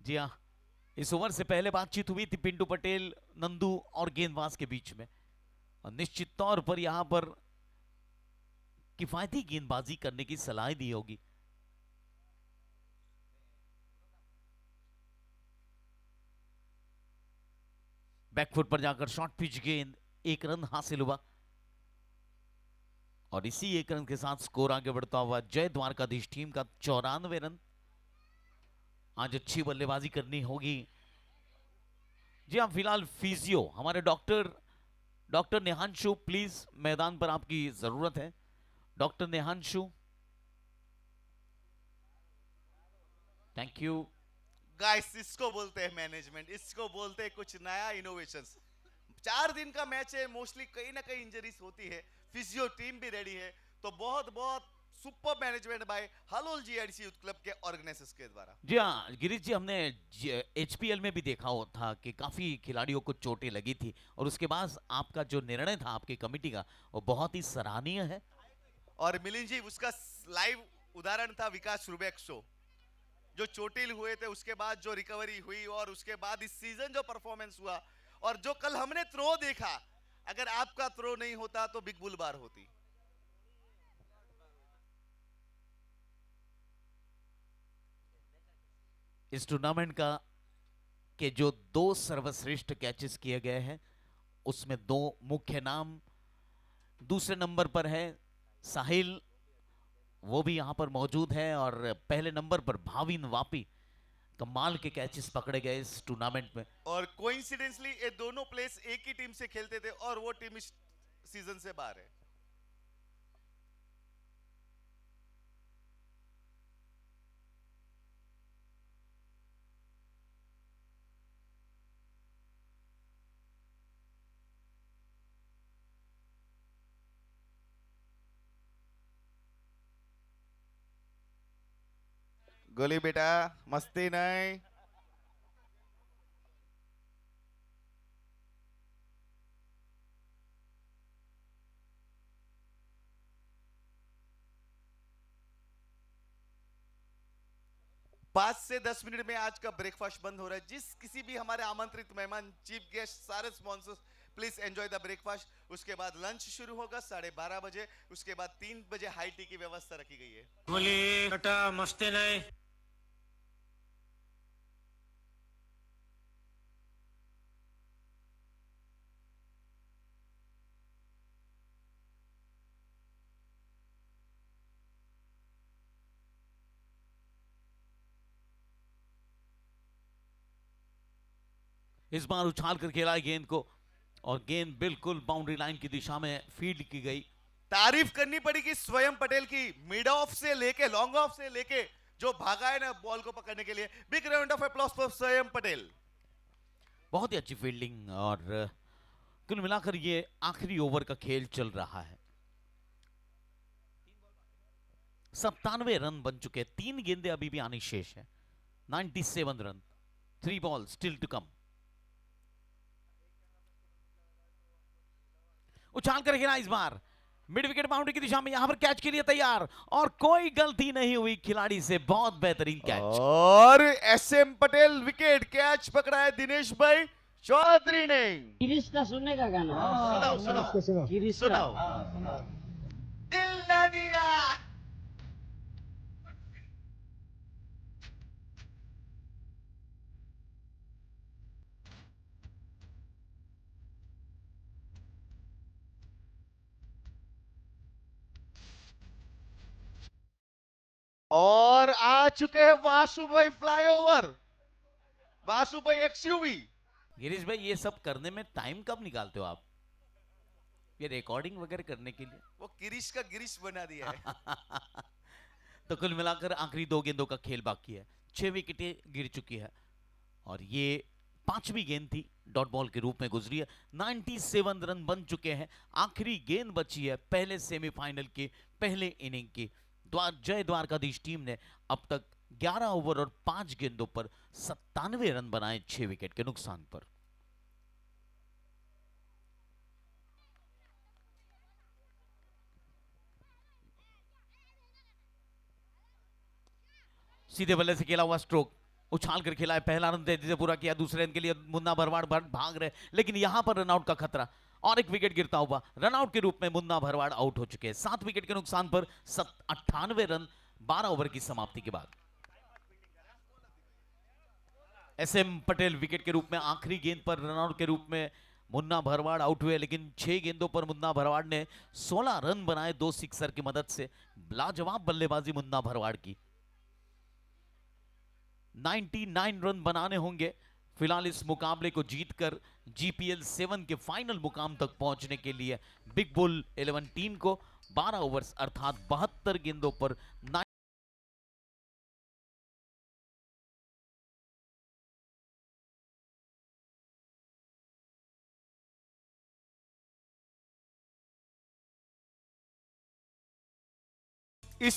जी हाँ, इस ओवर से पहले बातचीत हुई थी पिंटू पटेल, नंदू और गेंदबाज के बीच में, और निश्चित तौर पर यहां पर किफायती गेंदबाजी करने की सलाह दी होगी। बैकफुट पर जाकर शॉर्ट पिच गेंद, 1 रन हासिल हुआ, और इसी 1 रन के साथ स्कोर आगे बढ़ता हुआ जय द्वारकाधीश टीम का 94 रन। आज अच्छी बल्लेबाजी करनी होगी। जी हाँ, फिलहाल फिजियो हमारे डॉक्टर नेहांशु, प्लीज मैदान पर आपकी जरूरत है। Doctor Nehanshu, thank you. Guys इसको बोलते हैं मैनेजमेंट, इसको बोलते हैं कुछ नया इनोवेशंस। 4 दिन का मैच है, मोस्टली कहीं ना कहीं इंजरीज होती है, फिजियो टीम भी रेडी है, तो बहुत बहुत super management by Halol GIDC youth club के ऑर्गेनाइजर्स के द्वारा। जी हाँ गिरीश जी, हमने एचपीएल में भी देखा था कि काफी खिलाड़ियों को चोटें लगी थी, और उसके बाद आपका जो निर्णय था आपकी कमेटी का, वो बहुत ही सराहनीय है। और मिलिंद जी उसका लाइव उदाहरण था विकास रुबेक्सो, जो चोटिल हुए थे, उसके बाद जो रिकवरी हुई, और उसके बाद इस सीजन जो परफॉर्मेंस हुआ, और जो कल हमने थ्रो देखा, अगर आपका थ्रो नहीं होता तो बिग बुल बार होती। इस टूर्नामेंट का के जो 2 सर्वश्रेष्ठ कैचेस किए गए हैं, उसमें 2 मुख्य नाम, दूसरे नंबर पर है साहिल, वो भी यहां पर मौजूद है, और पहले नंबर पर भाविन वापी। कमाल के कैचेस पकड़े गए इस टूर्नामेंट में। और कोइंसिडेंटली ये दोनों प्लेयर्स एक ही टीम से खेलते थे, और वो टीम इस सीजन से बाहर है। गोली बेटा, मस्ती नहीं। पांच से 10 मिनट में आज का ब्रेकफास्ट बंद हो रहा है। जिस किसी भी हमारे आमंत्रित मेहमान, चीफ गेस्ट, सारे sponsors, please enjoy the breakfast. उसके बाद लंच शुरू होगा 12:30 बजे, उसके बाद 3 बजे हाई टी की व्यवस्था रखी गई है। बोली टाटा, मस्ते नहीं। इस बार उछाल कर खेला गेंद को, और गेंद बिल्कुल बाउंड्री लाइन की दिशा में फील्ड की गई। तारीफ करनी पड़ेगी स्वयं पटेल की, मिड ऑफ से लेके लॉन्ग ऑफ से लेके जो भागा है ना बॉल को पकड़ने के लिए। Big round of applause for स्वयं पटेल। बहुत ही अच्छी फील्डिंग, और कुल मिलाकर ये आखिरी ओवर का खेल चल रहा है। 97 रन बन चुके, 3 गेंदें अभी भी आनी शेष है। 97 run, 3 ball still to come. उछाल कर खेला इस बार, मिड विकेट बाउंड्री की दिशा में, यहां पर कैच के लिए तैयार, और कोई गलती नहीं हुई खिलाड़ी से। बहुत बेहतरीन कैच, और एसएम पटेल विकेट, कैच पकड़ा है दिनेश भाई चौधरी ने। गिरीश का सुनने का गाना सुनाओ गिरीश का। सुनाओ। दिल ना दिया। और आ चुके हैं वासु भाई फ्लाईओवर, वासु भाई एक्सयूवी। गिरीश भाई ये सब करने में टाइम कब निकालते हो आप, ये रिकॉर्डिंग वगैरह करने के लिए? वो गिरीश का गिरीश बना दिया है। तो कुल मिलाकर आखिरी 2 गेंदों का खेल बाकी है, 6 विकेटें गिर चुकी है, और ये पांचवी गेंद थी, डॉट बॉल के रूप में गुजरी है। 97 रन बन चुके हैं। आखिरी गेंद बची है पहले सेमीफाइनल के पहले इनिंग की। जय द्वारकाधीश टीम ने अब तक 11 ओवर और 5 गेंदों पर 97 रन बनाए 6 विकेट के नुकसान पर। सीधे बल्ले से खेला हुआ स्ट्रोक, उछाल कर खेला है, पहला रन तेजी से पूरा किया, दूसरे रन के लिए मुन्ना भरवाड़ भाग रहे, लेकिन यहां पर रनआउट का खतरा और एक विकेट गिरता हुआ। रनआउट के रूप में मुन्ना भरवाड़ आउट हो चुके हैं 7 विकेट के नुकसान पर। 98 रन 12 ओवर की समाप्ति के बाद। एसएम पटेल विकेट के रूप में आखिरी गेंद पर रनआउट के रूप में मुन्ना भरवाड़ आउट हुए, लेकिन 6 गेंदों पर मुन्ना भरवाड़ ने 16 रन बनाए 2 सिक्सर की मदद से। लाजवाब बल्लेबाजी मुन्ना भरवाड़ की। 99 रन बनाने होंगे फिलहाल इस मुकाबले को जीतकर जीपीएल 7 के फाइनल मुकाम तक पहुंचने के लिए बिग बुल 11 टीम को। 12 ओवर्स अर्थात 72 गेंदों पर इस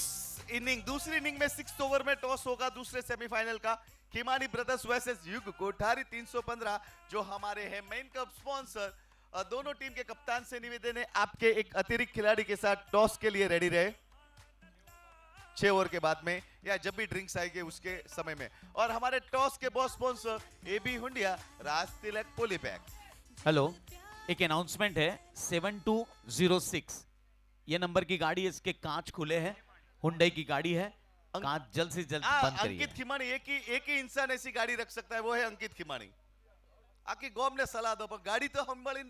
इनिंग दूसरी इनिंग में 6 ओवर में टॉस होगा दूसरे सेमीफाइनल का। खिमानी ब्रदर्स वर्सेस युग कोठारी 315 जो हमारे हैं मेन कप स्पॉन्सर। दोनों टीम के कप्तान से निवेदन है आपके एक अतिरिक्त खिलाड़ी के साथ टॉस के लिए रेडी रहे 6 ओवर के बाद में या जब भी ड्रिंक्स आएंगे उसके समय में। और हमारे टॉस के boss sponsor AB Hundia, Raj Tilak पोलीपैक। Hello, एक अनाउंसमेंट है 7206 ये नंबर की गाड़ी है, इसके कांच खुले हैं, हुंडई की गाड़ी है, कांच जल्द से जल्द बंद करिए। अंकित खिमानी एक ही इंसान ऐसी गाड़ी रख सकता है, वो है अंकित खिमानी। आकी गोम ने सलाह दो पर गाड़ी तो हम बड़ी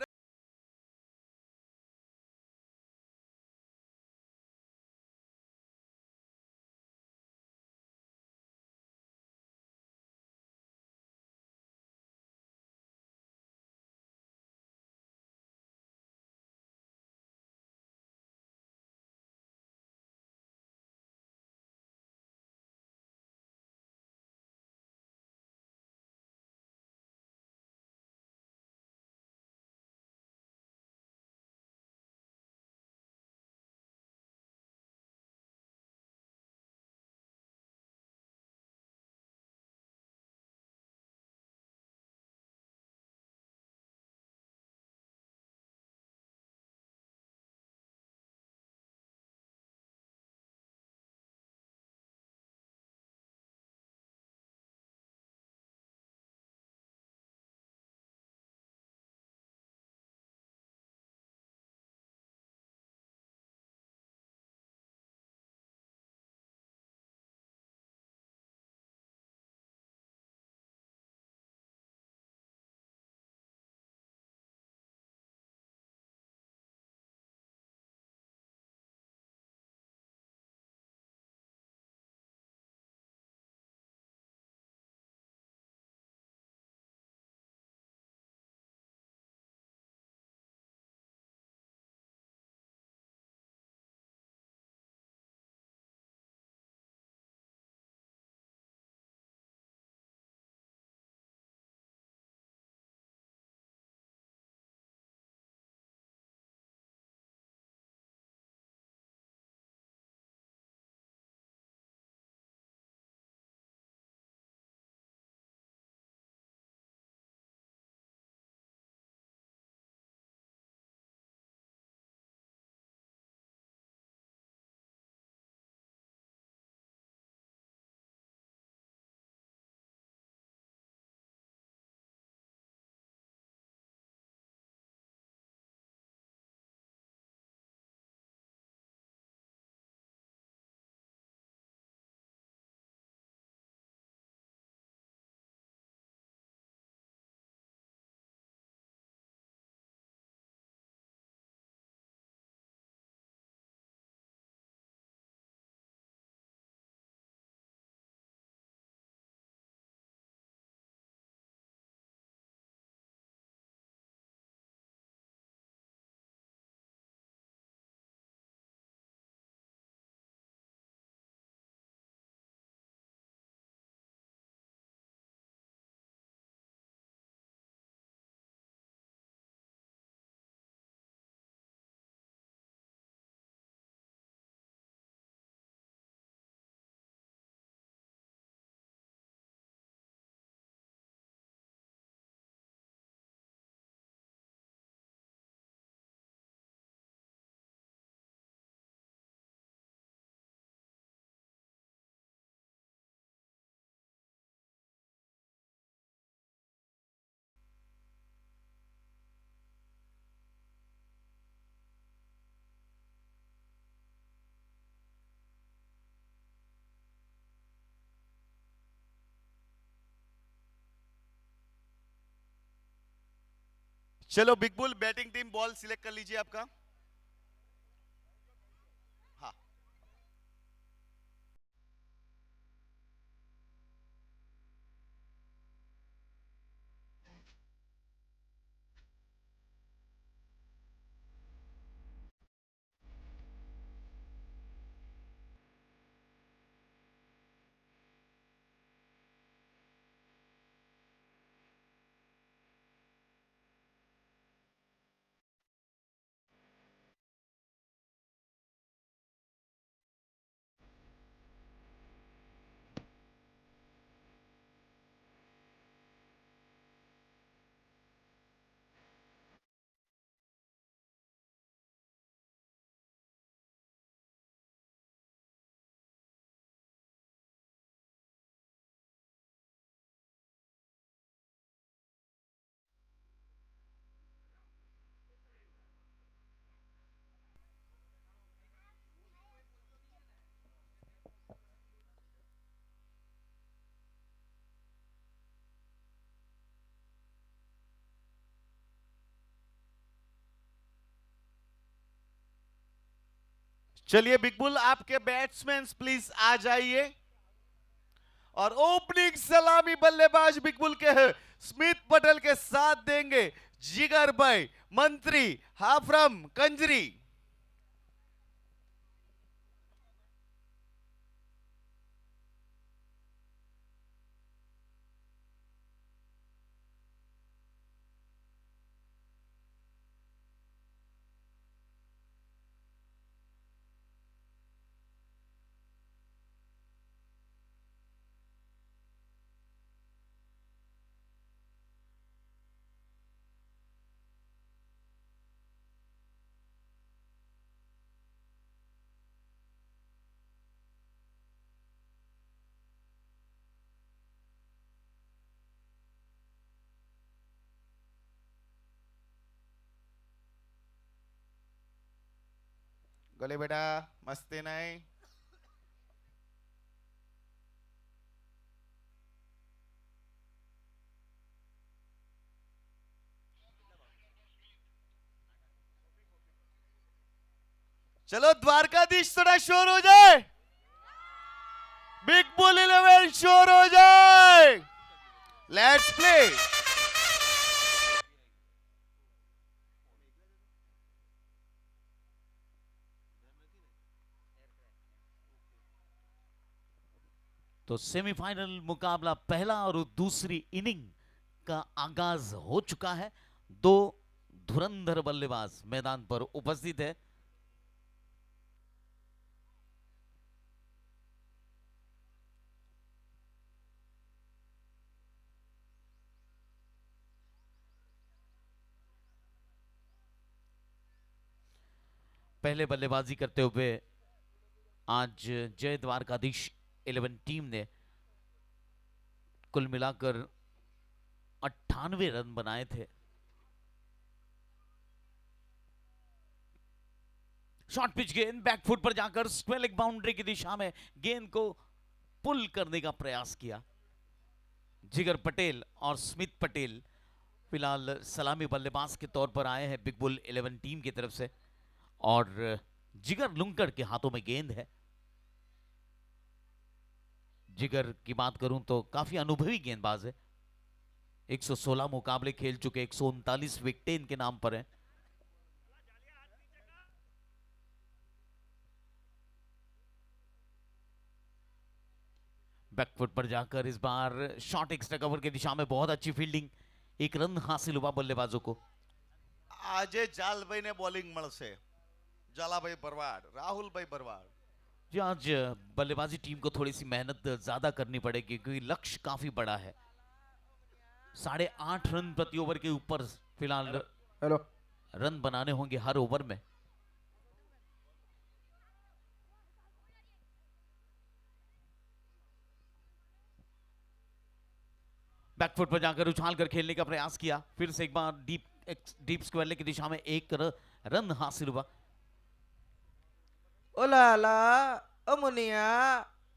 चलो big bull, batting team ball select कर लीजिए आपका। हाँ, चलिए बिग बुल, आपके बैट्समैन प्लीज आ जाइए। और ओपनिंग सलामी बल्लेबाज बिग बुल के हैं, स्मिथ पटेल के साथ देंगे जिगर भाई मंत्री हाफरम कंजरी। गले बेटा, मस्ती नहीं। चलो द्वारकाधीश, थोड़ा शोर हो जाए। बिग बुल 11 शोर हो जाए। Let's play. तो सेमीफाइनल मुकाबला पहला और दूसरी इनिंग का आगाज हो चुका है। दो धुरंधर बल्लेबाज मैदान पर उपस्थित है। पहले बल्लेबाजी करते हुए आज जय द्वारकाधीश 11 टीम ने कुल मिलाकर 98 रन बनाए थे। शॉर्ट पिच गेंद बैकफुट पर जाकर स्क्वेयर लेग बाउंड्री की दिशा में गेंद को पुल करने का प्रयास किया। जिगर पटेल और स्मिथ पटेल फिलहाल सलामी बल्लेबाज के तौर पर आए हैं बिग बुल 11 टीम की तरफ से, और जिगर लुंकड़ के हाथों में गेंद है। जिगर की बात करूं तो काफी अनुभवी गेंदबाज है। 116 मुकाबले खेल चुके, 139 विकेटें इनके नाम पर हैं। बैकफुट पर जाकर इस बार शॉर्ट एक्स्ट्रा कवर की दिशा में बहुत अच्छी फील्डिंग, एक रन हासिल हुआ बल्लेबाजों को। આજે જાલભાઈ ને બોલિંગ મળશે, જાલાભાઈ ભરવાડ, રાહુલભાઈ ભરવાડ। जी आज बल्लेबाजी टीम को थोड़ी सी मेहनत ज्यादा करनी पड़ेगी क्योंकि लक्ष्य काफी बड़ा है। 8.5 रन प्रति ओवर के ऊपर फिलहाल हेलो रन बनाने होंगे हर ओवर में। बैकफुट पर जाकर उछाल कर खेलने का प्रयास किया, फिर से एक बार डीप स्क्वायर लेग की दिशा में एक रन हासिल हुआ। ओ लाला, ओ मुनिया,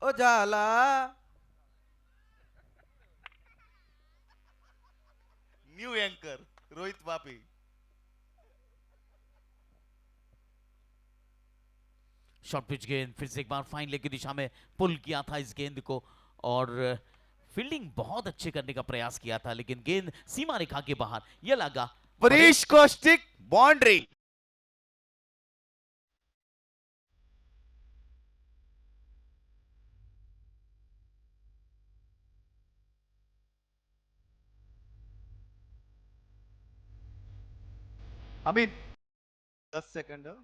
ओ जाला। New anchor Rohit Vapi. Short pitch गेंद, फिर से एक बार फाइन लेग की दिशा में पुल किया था इस गेंद को और फील्डिंग बहुत अच्छे करने का प्रयास किया था, लेकिन गेंद सीमा रेखा के बाहर यह लगा। परीश कौशिक बाउंड्री। अमीन 10 सेकंड।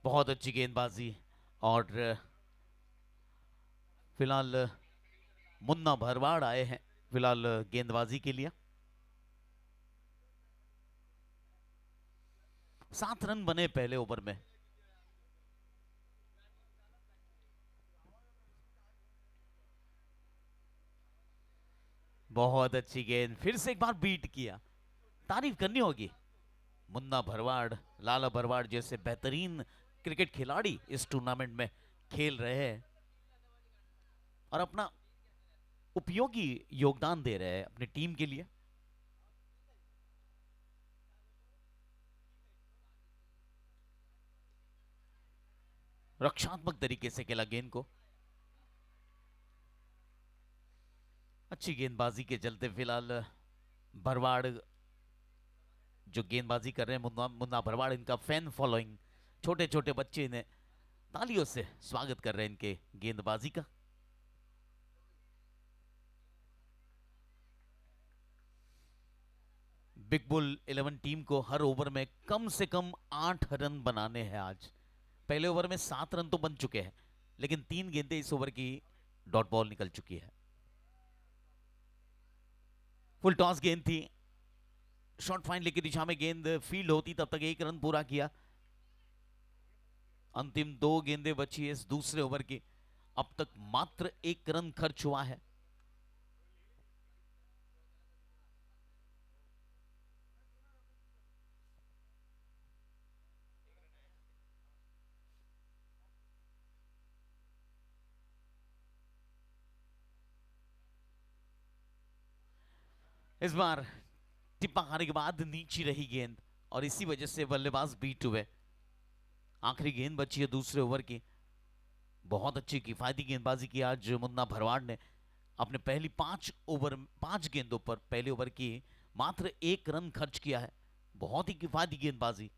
बहुत अच्छी गेंदबाजी और फिलहाल मुन्ना भरवाड़ आए हैं फिलहाल गेंदबाजी के लिए। 7 रन बने पहले ओवर में। बहुत अच्छी गेंद, फिर से एक बार बीट किया, तारीफ करनी होगी। मुन्ना भरवाड़, लाला भरवाड़ जैसे बेहतरीन क्रिकेट खिलाड़ी इस टूर्नामेंट में खेल रहे हैं और अपना उपयोगी योगदान दे रहे हैं अपनी टीम के लिए। रक्षात्मक तरीके से खेला गेंद को। अच्छी गेंदबाजी के चलते फिलहाल भरवाड़ जो गेंदबाजी कर रहे हैं, मुन्ना भरवाड़, इनका फैन फॉलोइंग, छोटे छोटे बच्चे इन्हें तालियों से स्वागत कर रहे हैं इनके गेंदबाजी का। बिग बुल 11 टीम को हर ओवर में कम से कम 8 रन बनाने हैं आज। पहले ओवर में 7 रन तो बन चुके हैं, लेकिन 3 गेंदें इस ओवर की डॉट बॉल निकल चुकी है। फुल टॉस गेंद थी, शॉर्ट फाइन लेग की दिशा में गेंद फील्ड होती तब तक 1 रन पूरा किया। अंतिम 2 गेंदें बची है इस दूसरे ओवर की, अब तक मात्र 1 रन खर्च हुआ है। इस बार टिप्पा खाने के बाद नीचे रही गेंद और इसी वजह से बल्लेबाज बीट हुए। आखिरी गेंद बची है दूसरे ओवर की। बहुत अच्छी किफायती गेंदबाजी की आज मुन्ना भरवाड़ ने। अपने पहली 5 गेंदों पर पहले ओवर की मात्र 1 रन खर्च किया है। बहुत ही किफायती गेंदबाजी।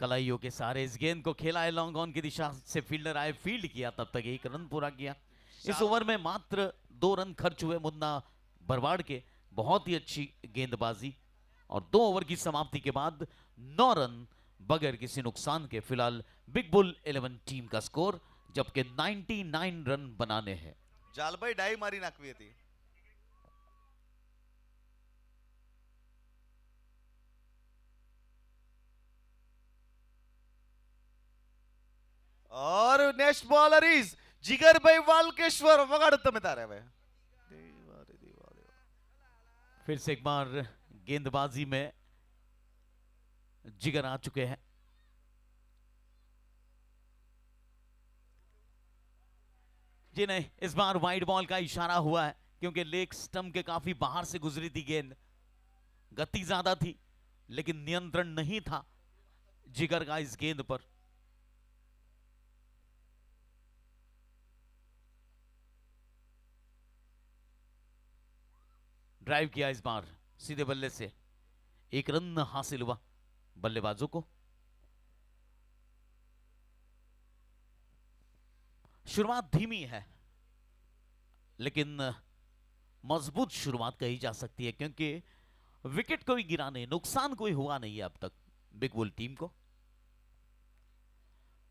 कलाइयों के सहारे इस गेंद को खेला है लॉन्ग ऑन की दिशा से, फील्डर आए, फील्ड किया, तब तक 1 रन पूरा किया। इस ओवर में मात्र 2 रन खर्च हुए मुन्ना भरवाड़ के। बहुत ही अच्छी गेंदबाजी और 2 ओवर की समाप्ति के बाद 9 रन बगैर किसी नुकसान के फिलहाल बिग बुल 11 टीम का स्कोर, जबकि 99 रन बनाने हैं। जालबाई डाई मारी नाकवी थी। और नेक्स्ट बॉलर इज जिगर भाई वालकेश्वर वगाड़ते भाई। फिर से एक बार गेंदबाजी में जिगर आ चुके हैं। जी नहीं, इस बार वाइड बॉल का इशारा हुआ है क्योंकि लेग स्टंप के काफी बाहर से गुजरी थी गेंद। गति ज्यादा थी लेकिन नियंत्रण नहीं था जिगर का इस गेंद पर। ड्राइव किया इस बार सीधे बल्ले से, 1 रन हासिल हुआ बल्लेबाजों को। शुरुआत धीमी है लेकिन मजबूत शुरुआत कही जा सकती है क्योंकि विकेट कोई गिरा नहीं, नुकसान कोई हुआ नहीं है अब तक बिग बुल टीम को।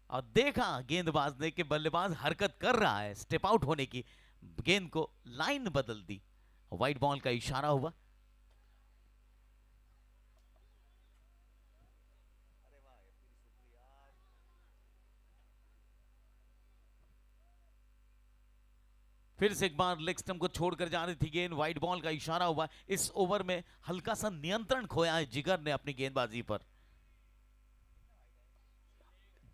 और देखा गेंदबाज ने कि बल्लेबाज हरकत कर रहा है स्टेप आउट होने की, गेंद को लाइन बदल दी, वाइड बॉल का इशारा हुआ। फिर से एक बार लेग स्टंप को छोड़कर जा रही थी गेंद, वाइड बॉल का इशारा हुआ। इस ओवर में हल्का सा नियंत्रण खोया है जिगर ने अपनी गेंदबाजी पर।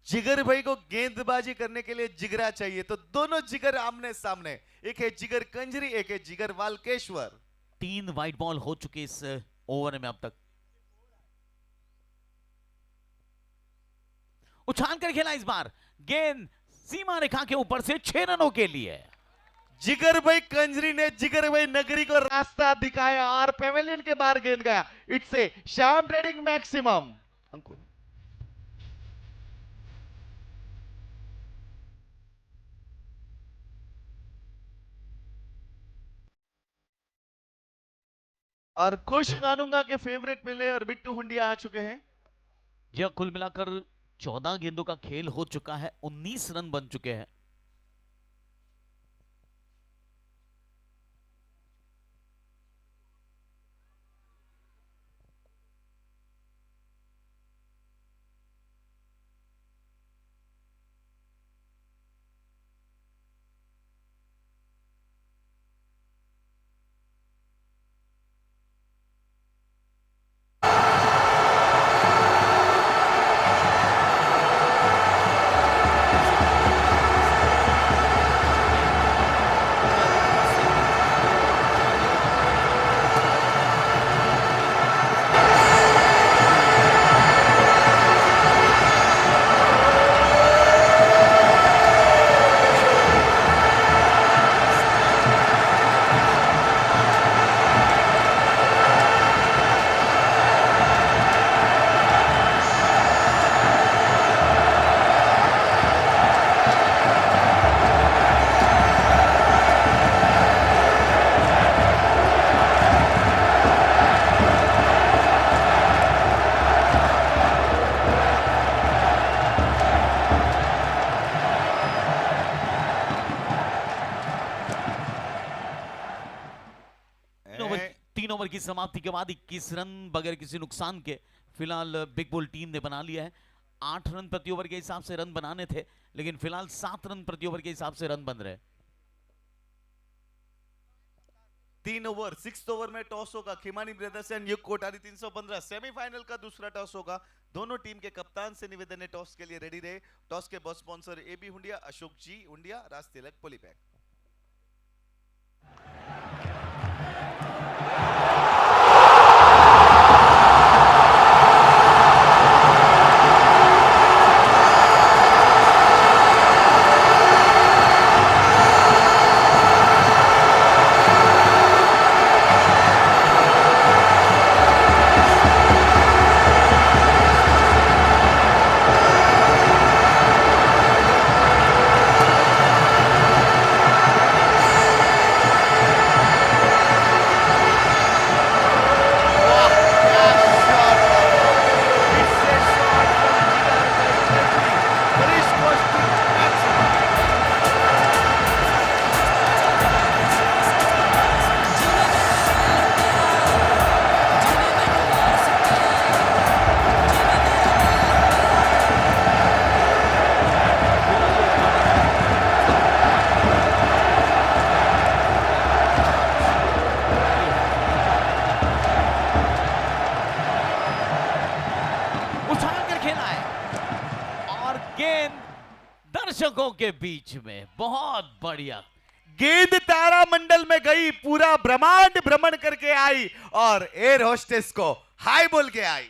जिगर भाई को गेंदबाजी करने के लिए जिगरा चाहिए, तो दोनों जिगर आमने सामने, एक है जिगर कंजरी, एक है जिगर वालकेश्वर। 3 वाइड बॉल हो चुके इस ओवर में अब तक। उछाल कर खेला इस बार, गेंद सीमा रेखा के ऊपर से 6 रनों के लिए। जिगर भाई कंजरी ने जिगर भाई नगरी को रास्ता दिखाया और पेवेलियन के बाहर गेंद गया। It's a Shyam trading maximum. Ankur और खुश कानूंगा के फेवरेट प्लेयर बिट्टू हुंडिया आ चुके हैं। यह कुल मिलाकर 14 गेंदों का खेल हो चुका है, 19 रन बन चुके हैं। ओवर की समाप्ति के बाद 21 रन बगैर किसी नुकसान के फिलहाल बिग बुल टीम ने बना लिया है। 8 रन प्रति ओवर के हिसाब से रन बनाने थे, लेकिन फिलहाल 7 रन प्रति ओवर के हिसाब से रन बन रहे। 3 ओवर 6 ओवर में टॉस होगा। खिमानी ब्रदर्स एंड युग कोठारी 315। सेमीफाइनल का दूसरा टॉस होगा। दोनों टीम के कप्तान से निवेदन है टॉस के लिए रेडी रहे। टॉस के boss sponsor AB Hundia, Ashok ji Hundia, Raj Tilak Polypack. दर्शकों के बीच में बहुत बढ़िया गेंद तारा मंडल में गई, पूरा ब्रह्मांड भ्रमण करके आई और एयर होस्टेस को हाई बोल के आई।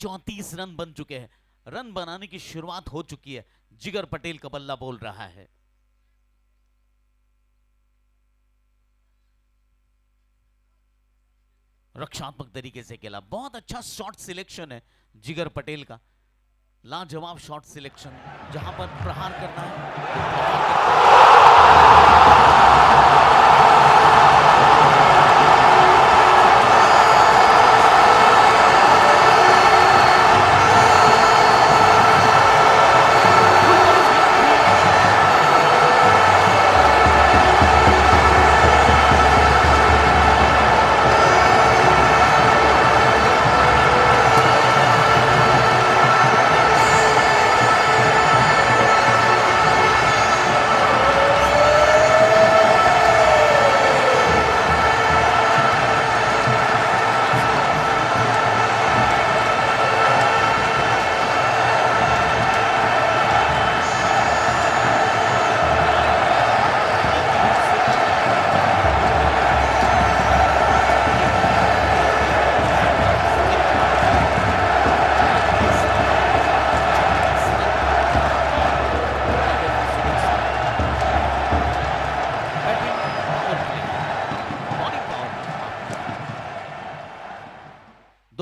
34 रन बन चुके हैं। रन बनाने की शुरुआत हो चुकी है। जिगर पटेल का बल्ला बोल रहा है। रक्षात्मक तरीके से खेला, बहुत अच्छा शॉट सिलेक्शन है जिगर पटेल का। लाजवाब शॉट सिलेक्शन, जहां पर प्रहार करना है।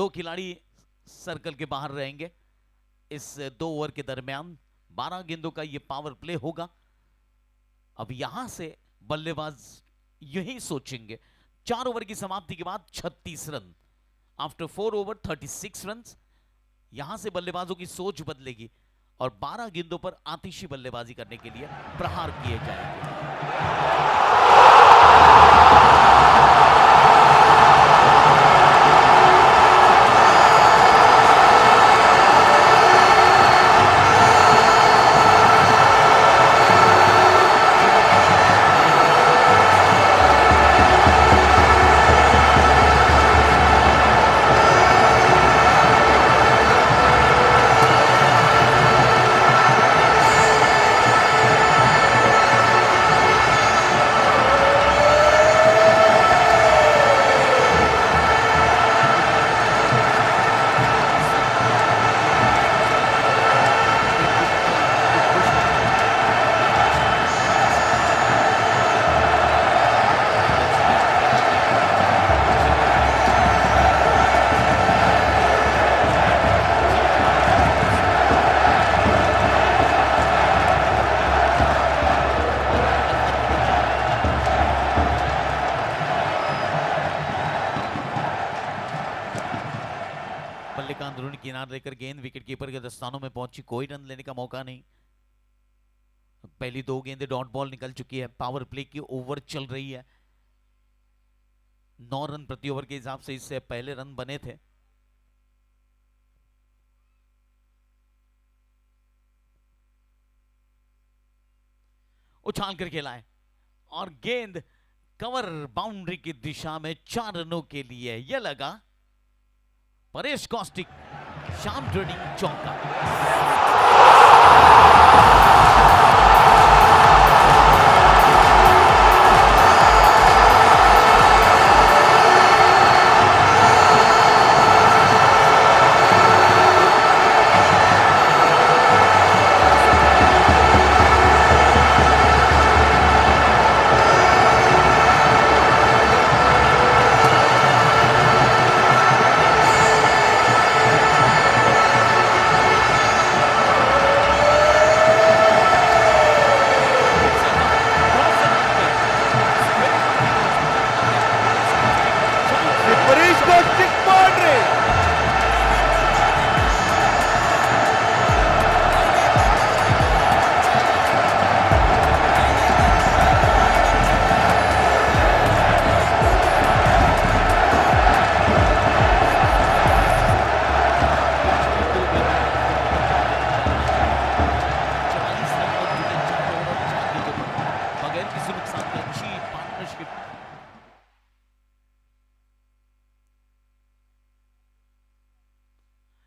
2 खिलाड़ी सर्कल के बाहर रहेंगे। इस 2 ओवर के दरमियान 12 गेंदों का ये पावर प्ले होगा। अब यहां से बल्लेबाज यही सोचेंगे, 4 ओवर की समाप्ति के बाद 36 रन, आफ्टर 4 ओवर 36 रन। यहां से बल्लेबाजों की सोच बदलेगी और 12 गेंदों पर आतिशी बल्लेबाजी करने के लिए प्रहार किए जाएंगे। बल्ले का अंदरूनी किनारा लेकर गेंद विकेट कीपर के दस्तानों में पहुंची, कोई रन लेने का मौका नहीं। पहली 2 गेंदें डॉट बॉल निकल चुकी है। पावर प्ले की ओवर चल रही है। 9 रन प्रति ओवर के हिसाब से इससे पहले रन बने थे। उछाल कर खेला है और गेंद कवर बाउंड्री की दिशा में 4 रनों के लिए। यह लगा परेश कौशिक, शाम ट्रेडिंग चौका।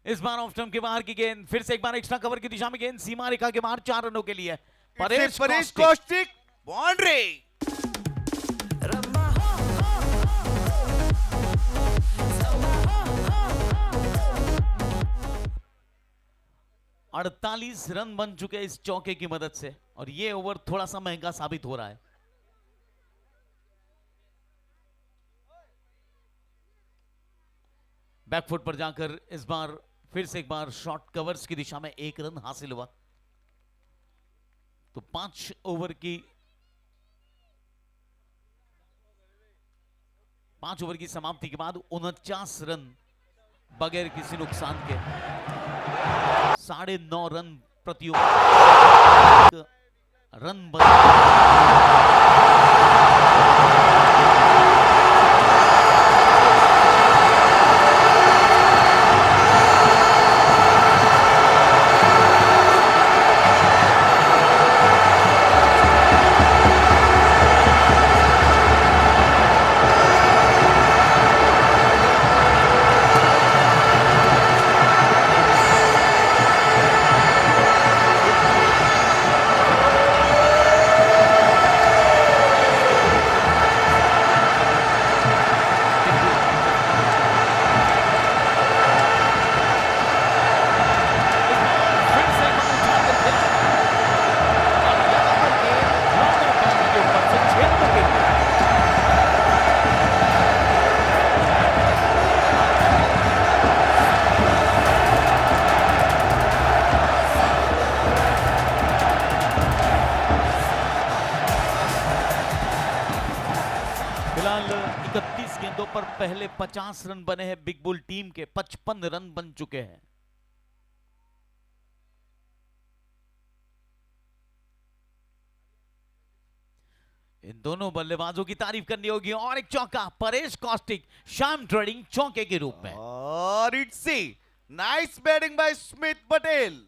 इस बार ऑफ स्टंप के बाहर की गेंद, फिर से एक बार एक्स्ट्रा कवर की दिशा में गेंद, सीमा रेखा के बाहर 4 रनों के लिए। परेश कौशिक बाउंड्री। 48 रन बन चुके इस चौके की मदद से और ये ओवर थोड़ा सा महंगा साबित हो रहा है। बैकफुट पर जाकर इस बार फिर से एक बार शॉर्ट कवर्स की दिशा में 1 रन हासिल हुआ। तो 5 ओवर की समाप्ति के बाद 49 रन बगैर किसी नुकसान के, 9.5 रन प्रति ओवर रन गेंदों पर पहले 50 रन बने हैं बिग बुल टीम के। 55 रन बन चुके हैं। इन दोनों बल्लेबाजों की तारीफ करनी होगी। और एक चौका परेश कौशिक श्याम ट्रेडिंग चौके के रूप में। और it's nice batting bye Smith Patel.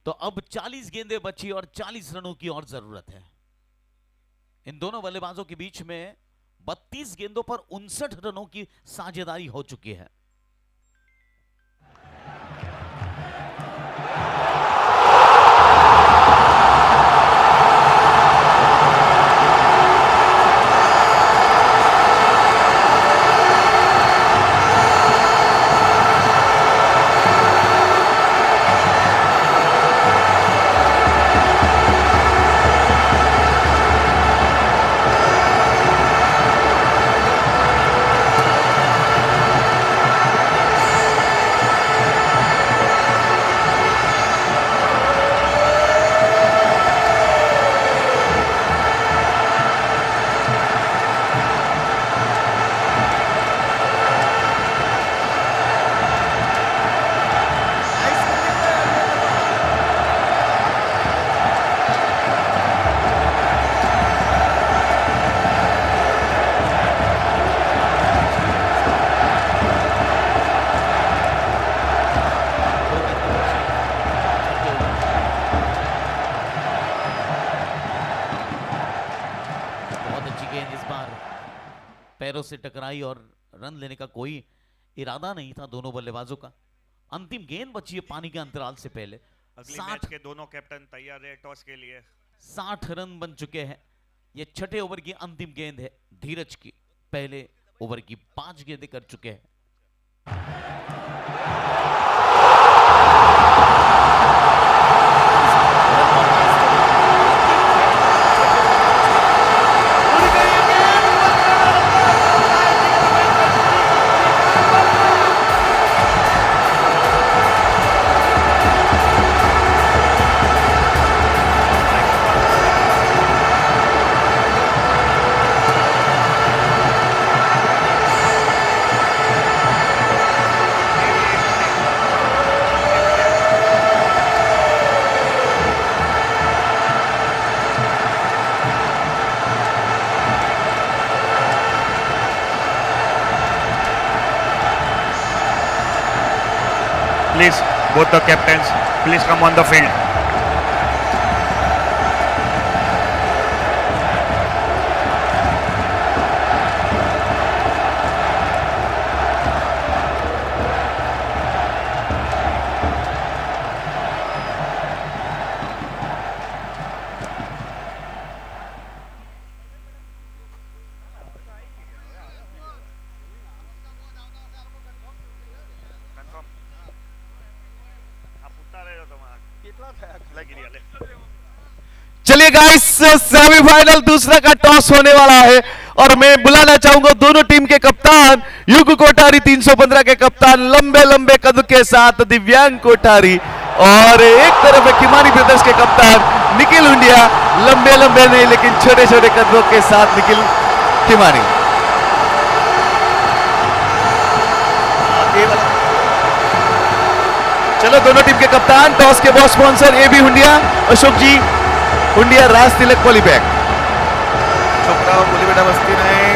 तो अब 40 गेंदें बची और 40 रनों की और जरूरत है। इन दोनों बल्लेबाजों के बीच में 32 गेंदों पर 59 रनों की साझेदारी हो चुकी है। पैरों से टकराई और रन लेने का कोई इरादा नहीं था दोनों बल्लेबाजों का। अंतिम गेंद बची है पानी के अंतराल से पहले। अगली मैच के दोनों कैप्टन तैयार है टॉस के लिए। 60 रन बन चुके हैं। ये छठे ओवर की अंतिम गेंद है धीरज की। पहले ओवर की 5 गेंदें कर चुके हैं। Please, both the captains, please come on the field. चलिए गाइस, सेमीफाइनल दूसरा का टॉस होने वाला है और मैं बुलाना चाहूंगा दोनों टीम के कप्तान। युग कोठारी 315 के कप्तान लंबे लंबे कद के साथ दिव्यांग कोठारी, और एक तरफ है खिमानी ब्रदर्स के कप्तान निखिल हुंडिया। लंबे लंबे नहीं लेकिन छोटे छोटे कदों के साथ निखिल खिमानी। चलो दोनों टीम के कप्तान, टॉस के boss sponsor AB Hundia, Ashok ji Hundia, Raj Tilak polybag. छोकरा बोली बेटा बस्ती नहीं।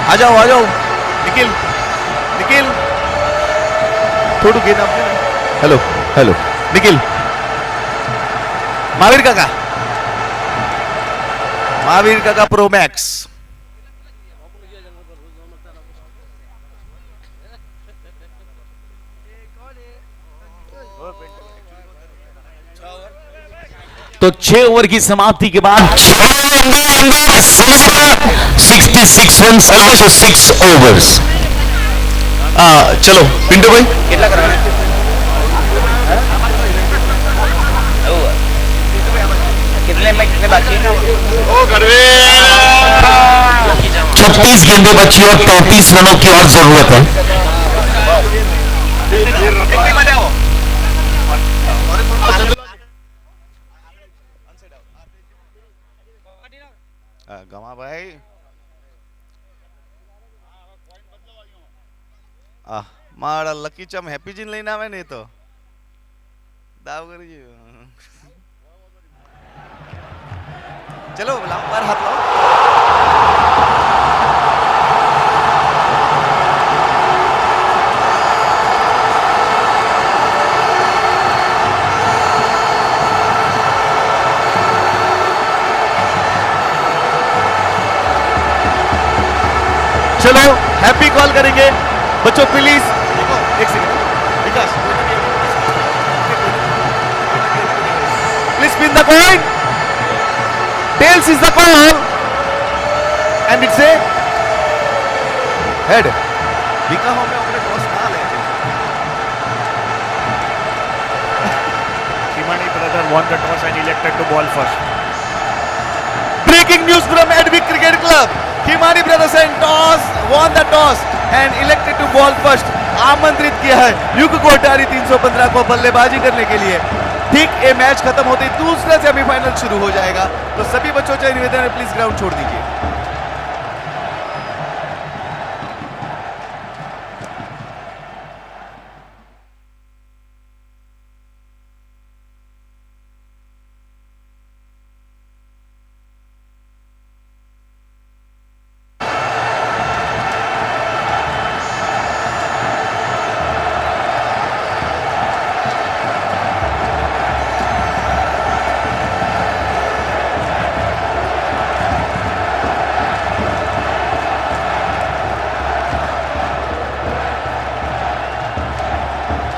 आ जाओ निखिल निखिल थोड़ू गेंद आपने। हेलो हेलो निखिल, महावीर काका प्रो मैक्स। तो 6 ओवर की समाप्ति के बाद 66 रन सर्विस 6 ओवर्स। चलो पिंटू भाई कितना कराना है? 36 गेंदें बची और 34 रनों की और जरूरत है। ગમા ભાઈ મારા લકી ચમ હેપી જીન લઈને આવે ને તો દાવ કરી ચલો લાંબર હાથ લાવો चलो हैप्पी कॉल करेंगे बच्चों प्लीज एक second Vikas please spin the coin tails is the call and it's a head વિકા હો મે આપણે ટોસ ના લે Kimani brother won the toss and elected to ball first. Breaking news from Edwick cricket club Himani brothers and toss won the toss and elected to ball first आमंत्रित किया है युग कोठारी 315 को बल्लेबाजी करने के लिए ठीक ये मैच खत्म होते ही दूसरा सेमीफाइनल शुरू हो जाएगा तो सभी बच्चों से निवेदन है प्लीज ग्राउंड छोड़ दीजिए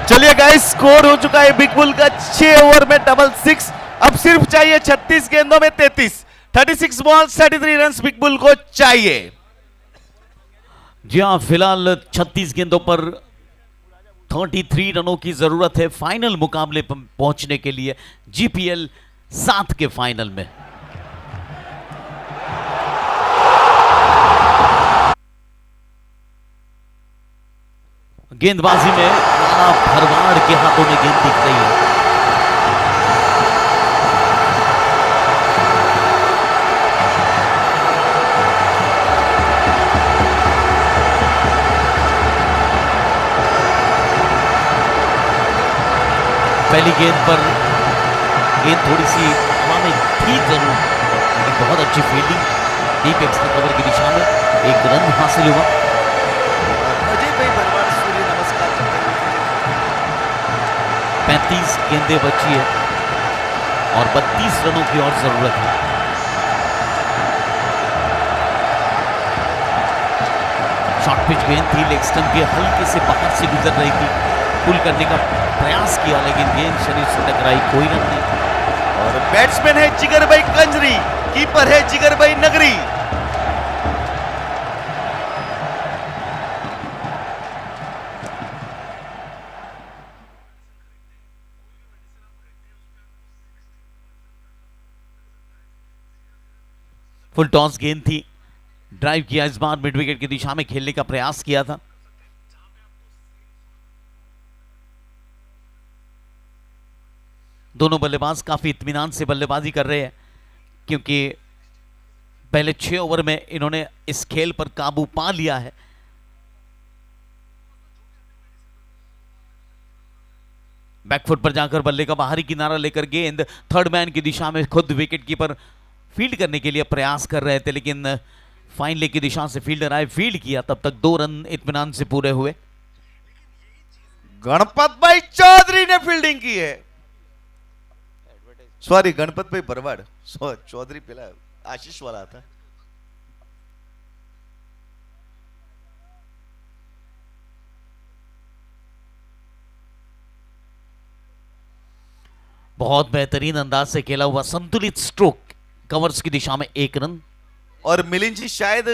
चलिए गाइस स्कोर हो चुका है बिग बुल का 6 ओवर में डबल 6 अब सिर्फ चाहिए 36 गेंदों में 36 बॉल 33 रन बिग बुल को चाहिए जी हाँ फिलहाल 36 गेंदों पर 33 रनों की जरूरत है फाइनल मुकाबले पर पहुंचने के लिए जीपीएल 7 के फाइनल में गेंदबाजी में राणा भरवाड़ के हाथों में गेंद दिख रही है पहली गेंद पर गेंद थोड़ी सी हवा में थी जरूर लेकिन बहुत अच्छी फील्डिंग डीप एक्स्ट्रा कवर की दिशा में एक रन हासिल हुआ अजय भाई भरवाड़ सूर्य नमस्कार 35 गेंदें बची है और 32 रनों की और जरूरत है शॉर्ट पिच गेंद थी लेग स्टंप के हल्के से बाहर से गुजर रही थी पुल करने का प्रयास किया लेकिन गेंद शरीर से टकराई कोई रन नहीं और बैट्समैन है जिगर भाई कंजरी कीपर है जिगर भाई नगरी फुल टॉस गेंद थी ड्राइव किया इस बार मिड विकेट की दिशा में खेलने का प्रयास किया था दोनों बल्लेबाज काफी इत्मीनान से बल्लेबाजी कर रहे हैं क्योंकि पहले 6 ओवर में इन्होंने इस खेल पर काबू पा लिया है बैकफुट पर जाकर बल्ले का बाहरी किनारा लेकर गेंद थर्ड मैन की दिशा में खुद विकेट कीपर फील्ड करने के लिए प्रयास कर रहे थे लेकिन फाइन लेग की दिशा से फील्डर आए फील्ड किया तब तक 2 रन इत्मीनान से पूरे हुए गणपत भाई चौधरी ने फील्डिंग की है सॉरी गणपत भाई भरवाड़ चौधरी पहला आशीष वाला था बहुत बेहतरीन अंदाज से खेला हुआ संतुलित स्ट्रोक कवर्स की दिशा में 1 रन और मिलिंद जी शायद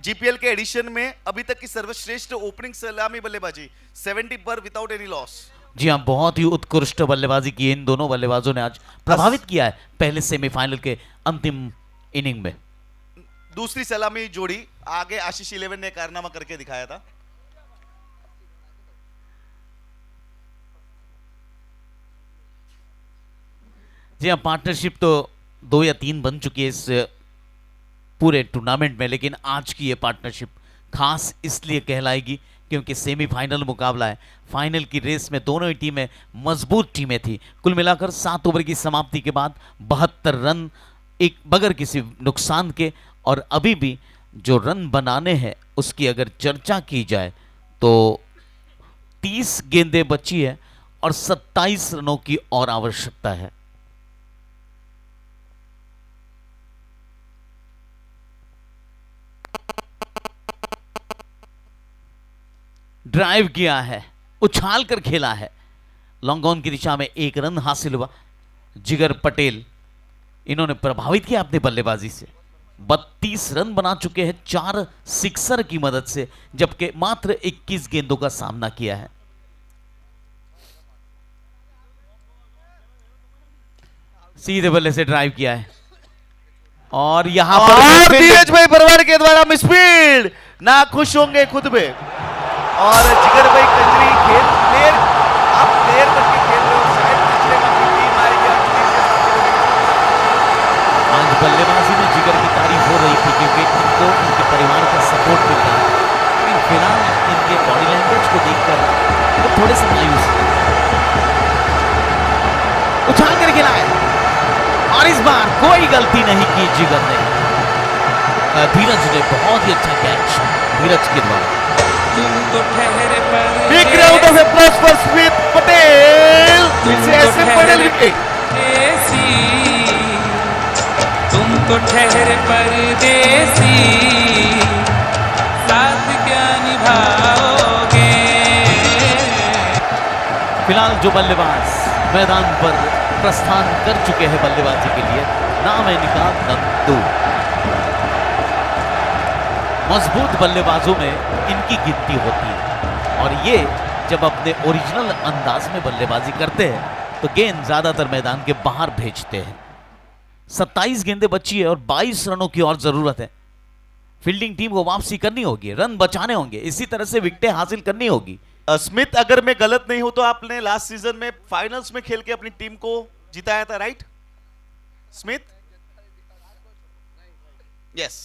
जीपीएल के एडिशन में अभी तक की सर्वश्रेष्ठ ओपनिंग सलामी बल्लेबाजी 70 पर विदाउट एनी लॉस जी हाँ बहुत ही उत्कृष्ट बल्लेबाजी की इन दोनों बल्लेबाजों ने आज प्रभावित किया है पहले सेमीफाइनल के अंतिम इनिंग में दूसरी सलामी जोड़ी आगे आशीष 11 ने कारनामा करके दिखाया था जी हाँ, पार्टनरशिप तो 2 या 3 बन चुकी है इस पूरे टूर्नामेंट में, लेकिन आज की ये पार्टनरशिप खास इसलिए कहलाएगी क्योंकि सेमीफाइनल मुकाबला है। फाइनल की रेस में दोनों ही टीमें मजबूत टीमें थी। कुल मिलाकर 7 ओवर की समाप्ति के बाद 72 रन एक बगैर किसी नुकसान के, और अभी भी जो रन बनाने हैं उसकी अगर चर्चा की जाए तो 30 गेंदें बची है और 27 रनों की और आवश्यकता है। ड्राइव किया है, उछाल कर खेला है, लॉन्ग ऑन की दिशा में 1 रन हासिल हुआ। जिगर पटेल इन्होंने प्रभावित किया अपनी बल्लेबाजी से, 32 रन बना चुके हैं 4 सिक्सर की मदद से, जबकि मात्र 21 गेंदों का सामना किया है। सीधे बल्ले से ड्राइव किया है और यहां पर धीरज भाई परवार के द्वारा स्पीड ना खुश होंगे खुद में। और जिगर भाई कंजरी प्लेयर आप प्लेयर करके खेल रहे हो, शायद पिछले में टीम आएगी। आज बल्लेबाजी में जिगर की तारीफ हो रही थी क्योंकि इनको उनके परिवार का सपोर्ट मिल रहा है, लेकिन फिलहाल इनके बॉडी लैंग्वेज को देखकर वो थोड़े से मायूस हैं। उछाल कर खेला है और इस बार कोई गलती नहीं की जिगर ने। धीरज ने बहुत ही अच्छा कैच धीरज के द्वारा। Big round of applause for Smith Patel. ऐसे पढ़े लिखे तुम तो ठहरे परदेसी, साथ क्या निभाओगे। फिलहाल जो बल्लेबाज मैदान पर प्रस्थान कर चुके हैं बल्लेबाजी के लिए, नाम है इनका नंदू। मजबूत बल्लेबाजों में इनकी गिनती होती है और ये जब अपने ओरिजिनल अंदाज में बल्लेबाजी करते हैं तो गेंद ज्यादातर मैदान के बाहर भेजते हैं। 27 गेंदें बची है और 22 रनों की और जरूरत है। फील्डिंग टीम को वापसी करनी होगी, रन बचाने होंगे, इसी तरह से विकेटें हासिल करनी होगी। स्मिथ, अगर मैं गलत नहीं हूं तो आपने लास्ट सीजन में फाइनल्स में खेल के अपनी टीम को जिताया था, राइट स्मिथ? यस,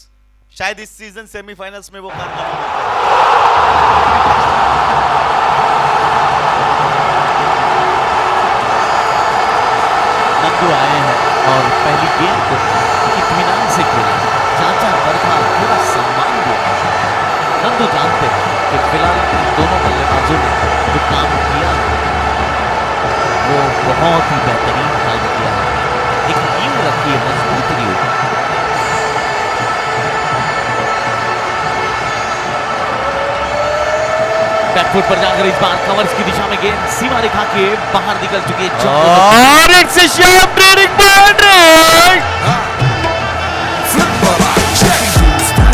शायद इस सीजन सेमीफाइनल्स में वो कारनामा नंदू आए हैं और पहली गेंद को इत्मीनान से खेला, चाचा बरखा पूरा सम्मान दिया। नंदू जानते हैं कि फिलहाल इन दोनों बल्लेबाजों ने जो काम किया वो बहुत ही बेहतरीन काम किया है। एक नींव रखी है, मजबूत नींव। बैकफुट पर जाकर इस बार कवर्स की दिशा में गेंद सीमा रेखा के बाहर निकल चुकी है और it's a sharp driving boundary.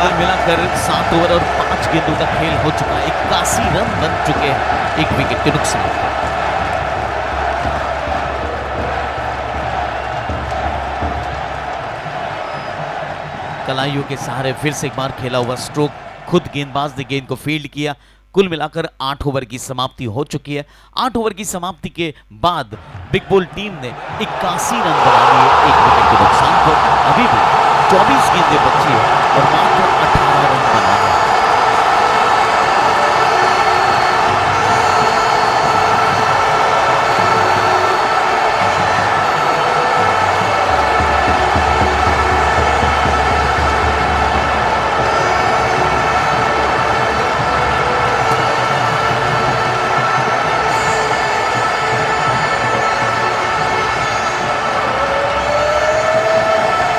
कुल मिलाकर 7 ओवर और 5 गेंदों का खेल हो चुका है। 81 रन बन चुके हैं, 1 विकेट के नुकसान। कलाइयों के सहारे फिर से एक बार खेला हुआ स्ट्रोक, खुद गेंदबाज ने गेंद को फील्ड किया। कुल मिलाकर 8 ओवर की समाप्ति हो चुकी है। 8 ओवर की समाप्ति के बाद बिग बुल टीम ने 81 रन बना लिए, 1 विकेट के नुकसान पर। अभी भी 24 गेंदें बची है और मात्र 18 रन बना है।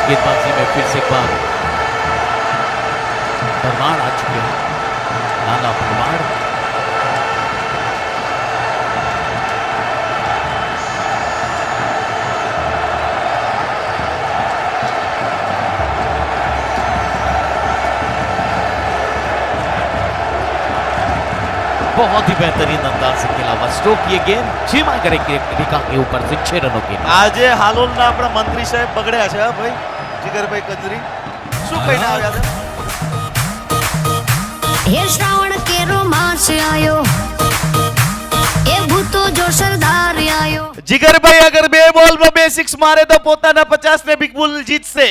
गेंदबाजी में फिर से एक बार भरमार आ चुके हैं, लाला भरमार। बहुत ही बेहतरीन अंदाज से खेला हुआ स्ट्रोक, ये गेंद सीमा करेंगे रेखा के ऊपर से 6 रनों के लिए। આજે હાલોલના આપણા મંત્રી સાહેબ બગડ્યા છે ભાઈ જીગરભાઈ કંજરી, શું કહીને આવ્યા હતા? हे श्रावण के रोमांच आयो ए भूतो जो सरदार आयो। जिगर भाई अगर 2 बॉल में 2 सिक्स मारे तो पोताना 50 ने बिग बुल जीत से।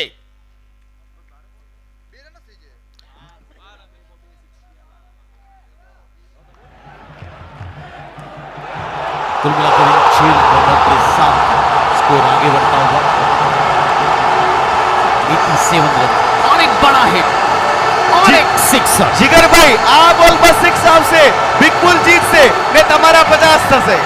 कुल मिलाकर इन 6 रनों के साथ स्कोर आगे बढ़ता हुआ 87 रन और एक बड़ा हिट और एक सिक्सर। जिगर भाई आ बॉल पर 6 आउट से बिग बुल जीत से ने તમારા 50 થશે।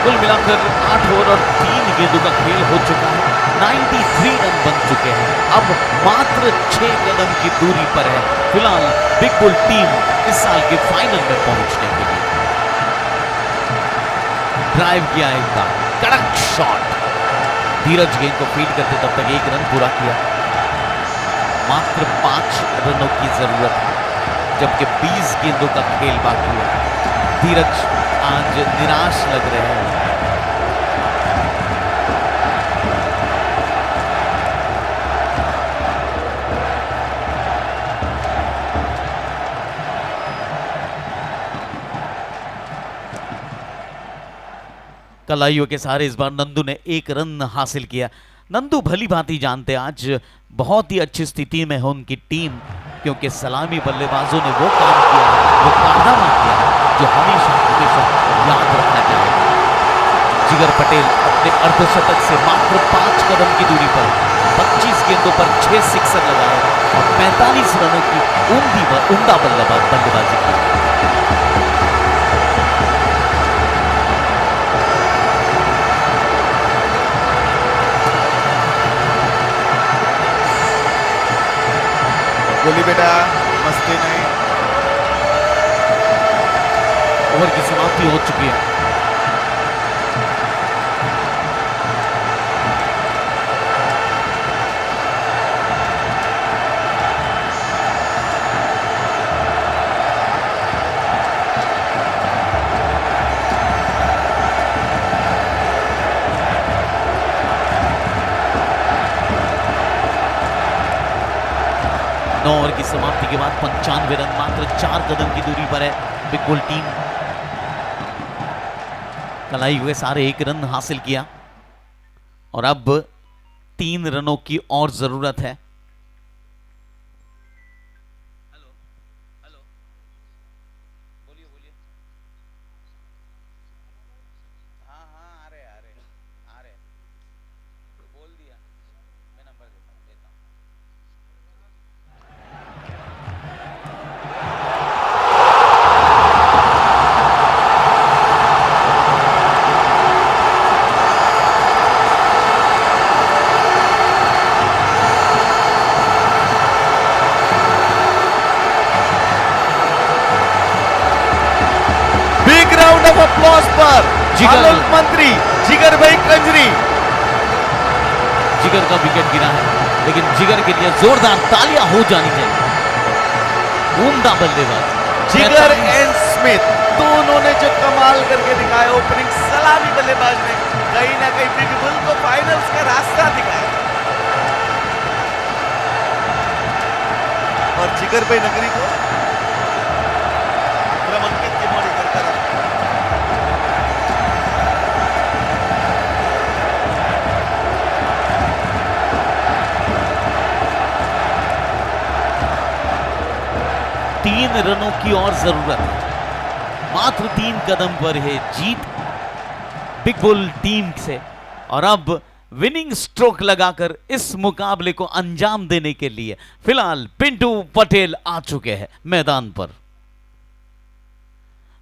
कुल मिलाकर 8 ओवर और 3 गेंदों का खेल हो चुका है। 93 रन बन चुके हैं। अब मात्र 6 कदम की दूरी पर है फिलहाल बिग बुल टीम इस साल के फाइनल में पहुंचने के लिए। ड्राइव किया एक बार, कड़क शॉट, धीरज गेंद को फील्ड करते तब तक 1 रन पूरा किया। मात्र 5 रनों की जरूरत है जबकि 20 गेंदों का खेल बाकी है। धीरज आज निराश लग रहे हैं। कलाइयों के सहारे इस बार नंदू ने 1 रन हासिल किया। नंदू भली भांति जानते आज बहुत ही अच्छी स्थिति में है उनकी टीम, क्योंकि सलामी बल्लेबाजों ने वो काम किया, वो कारनामा किया जो हमेशा हमेशा याद रखना चाहिए। जिगर पटेल अपने अर्धशतक से मात्र 5 कदम की दूरी पर 25 गेंदों पर 6 सिक्सर लगाए और 45 रनों की उम्दा बल्लेबाजी की। गोली बेटा मस्ती नहीं। ओवर की समाप्ति हो चुकी है। ओवर की समाप्ति के बाद 95 रन मात्र 4 कदम की दूरी पर है बिग बुल टीम। कलाई हुए सारे 1 रन हासिल किया और अब 3 रनों की और जरूरत है। पर आलोक मंत्री जिगर भाई कंजरी। जिगर का विकेट गिरा है, लेकिन जिगर के लिए जोरदार तालियां हो जानी चाहिए। उम्दा बल्लेबाज जिगर एंड स्मिथ दोनों ने जो कमाल करके दिखाया ओपनिंग सलामी बल्लेबाज ने कहीं ना कहीं बिग बुल को फाइनल्स का रास्ता दिखाया। और जिगर भाई नगरी को क्रमांकित की मोड़ी करता रहा। तीन रनों की और जरूरत है, मात्र 3 कदम पर है जीत बिग बुल टीम से। और अब विनिंग स्ट्रोक लगाकर इस मुकाबले को अंजाम देने के लिए फिलहाल पिंटू पटेल आ चुके हैं मैदान पर।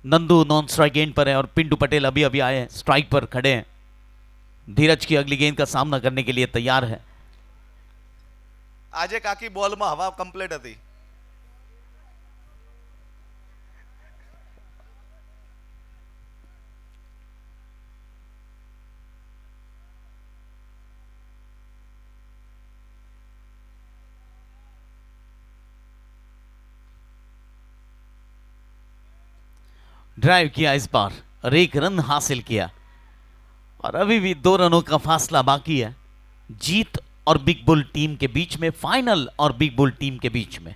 नंदू नॉन स्ट्राइक गेंद पर है और पिंटू पटेल अभी अभी आए हैं, स्ट्राइक पर खड़े हैं। धीरज की अगली गेंद का सामना करने के लिए तैयार है। आजे काकी बॉल में हवा कंप्लीट थी। ड्राइव किया इस बार और 1 रन हासिल किया और अभी भी 2 रनों का फासला बाकी है जीत और बिग बुल टीम के बीच में, फाइनल और बिग बुल टीम के बीच में।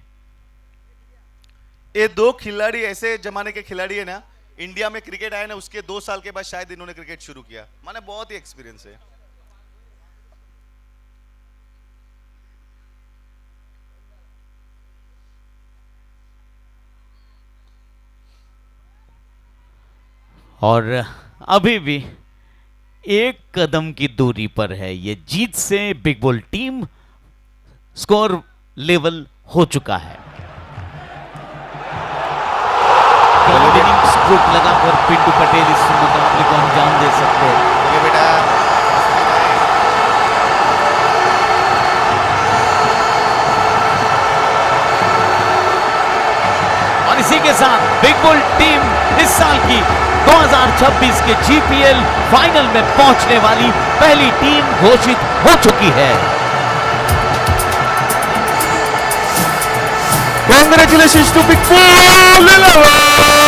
ये दो खिलाड़ी ऐसे जमाने के खिलाड़ी है ना, इंडिया में क्रिकेट आया ना उसके 2 साल के बाद शायद इन्होंने क्रिकेट शुरू किया, माने बहुत ही एक्सपीरियंस है। और अभी भी एक कदम की दूरी पर है ये जीत से। Big bull team score level हो चुका है। विनिंग स्ट्रोक लगाकर पिंटू पटेल इस मुकाबले को अंजाम दे सकते हैं। बेटा और इसी के साथ बिग बुल टीम इस साल की 2026 के जीपीएल फाइनल में पहुंचने वाली पहली टीम घोषित हो चुकी है। Congratulations to Big Bull 11!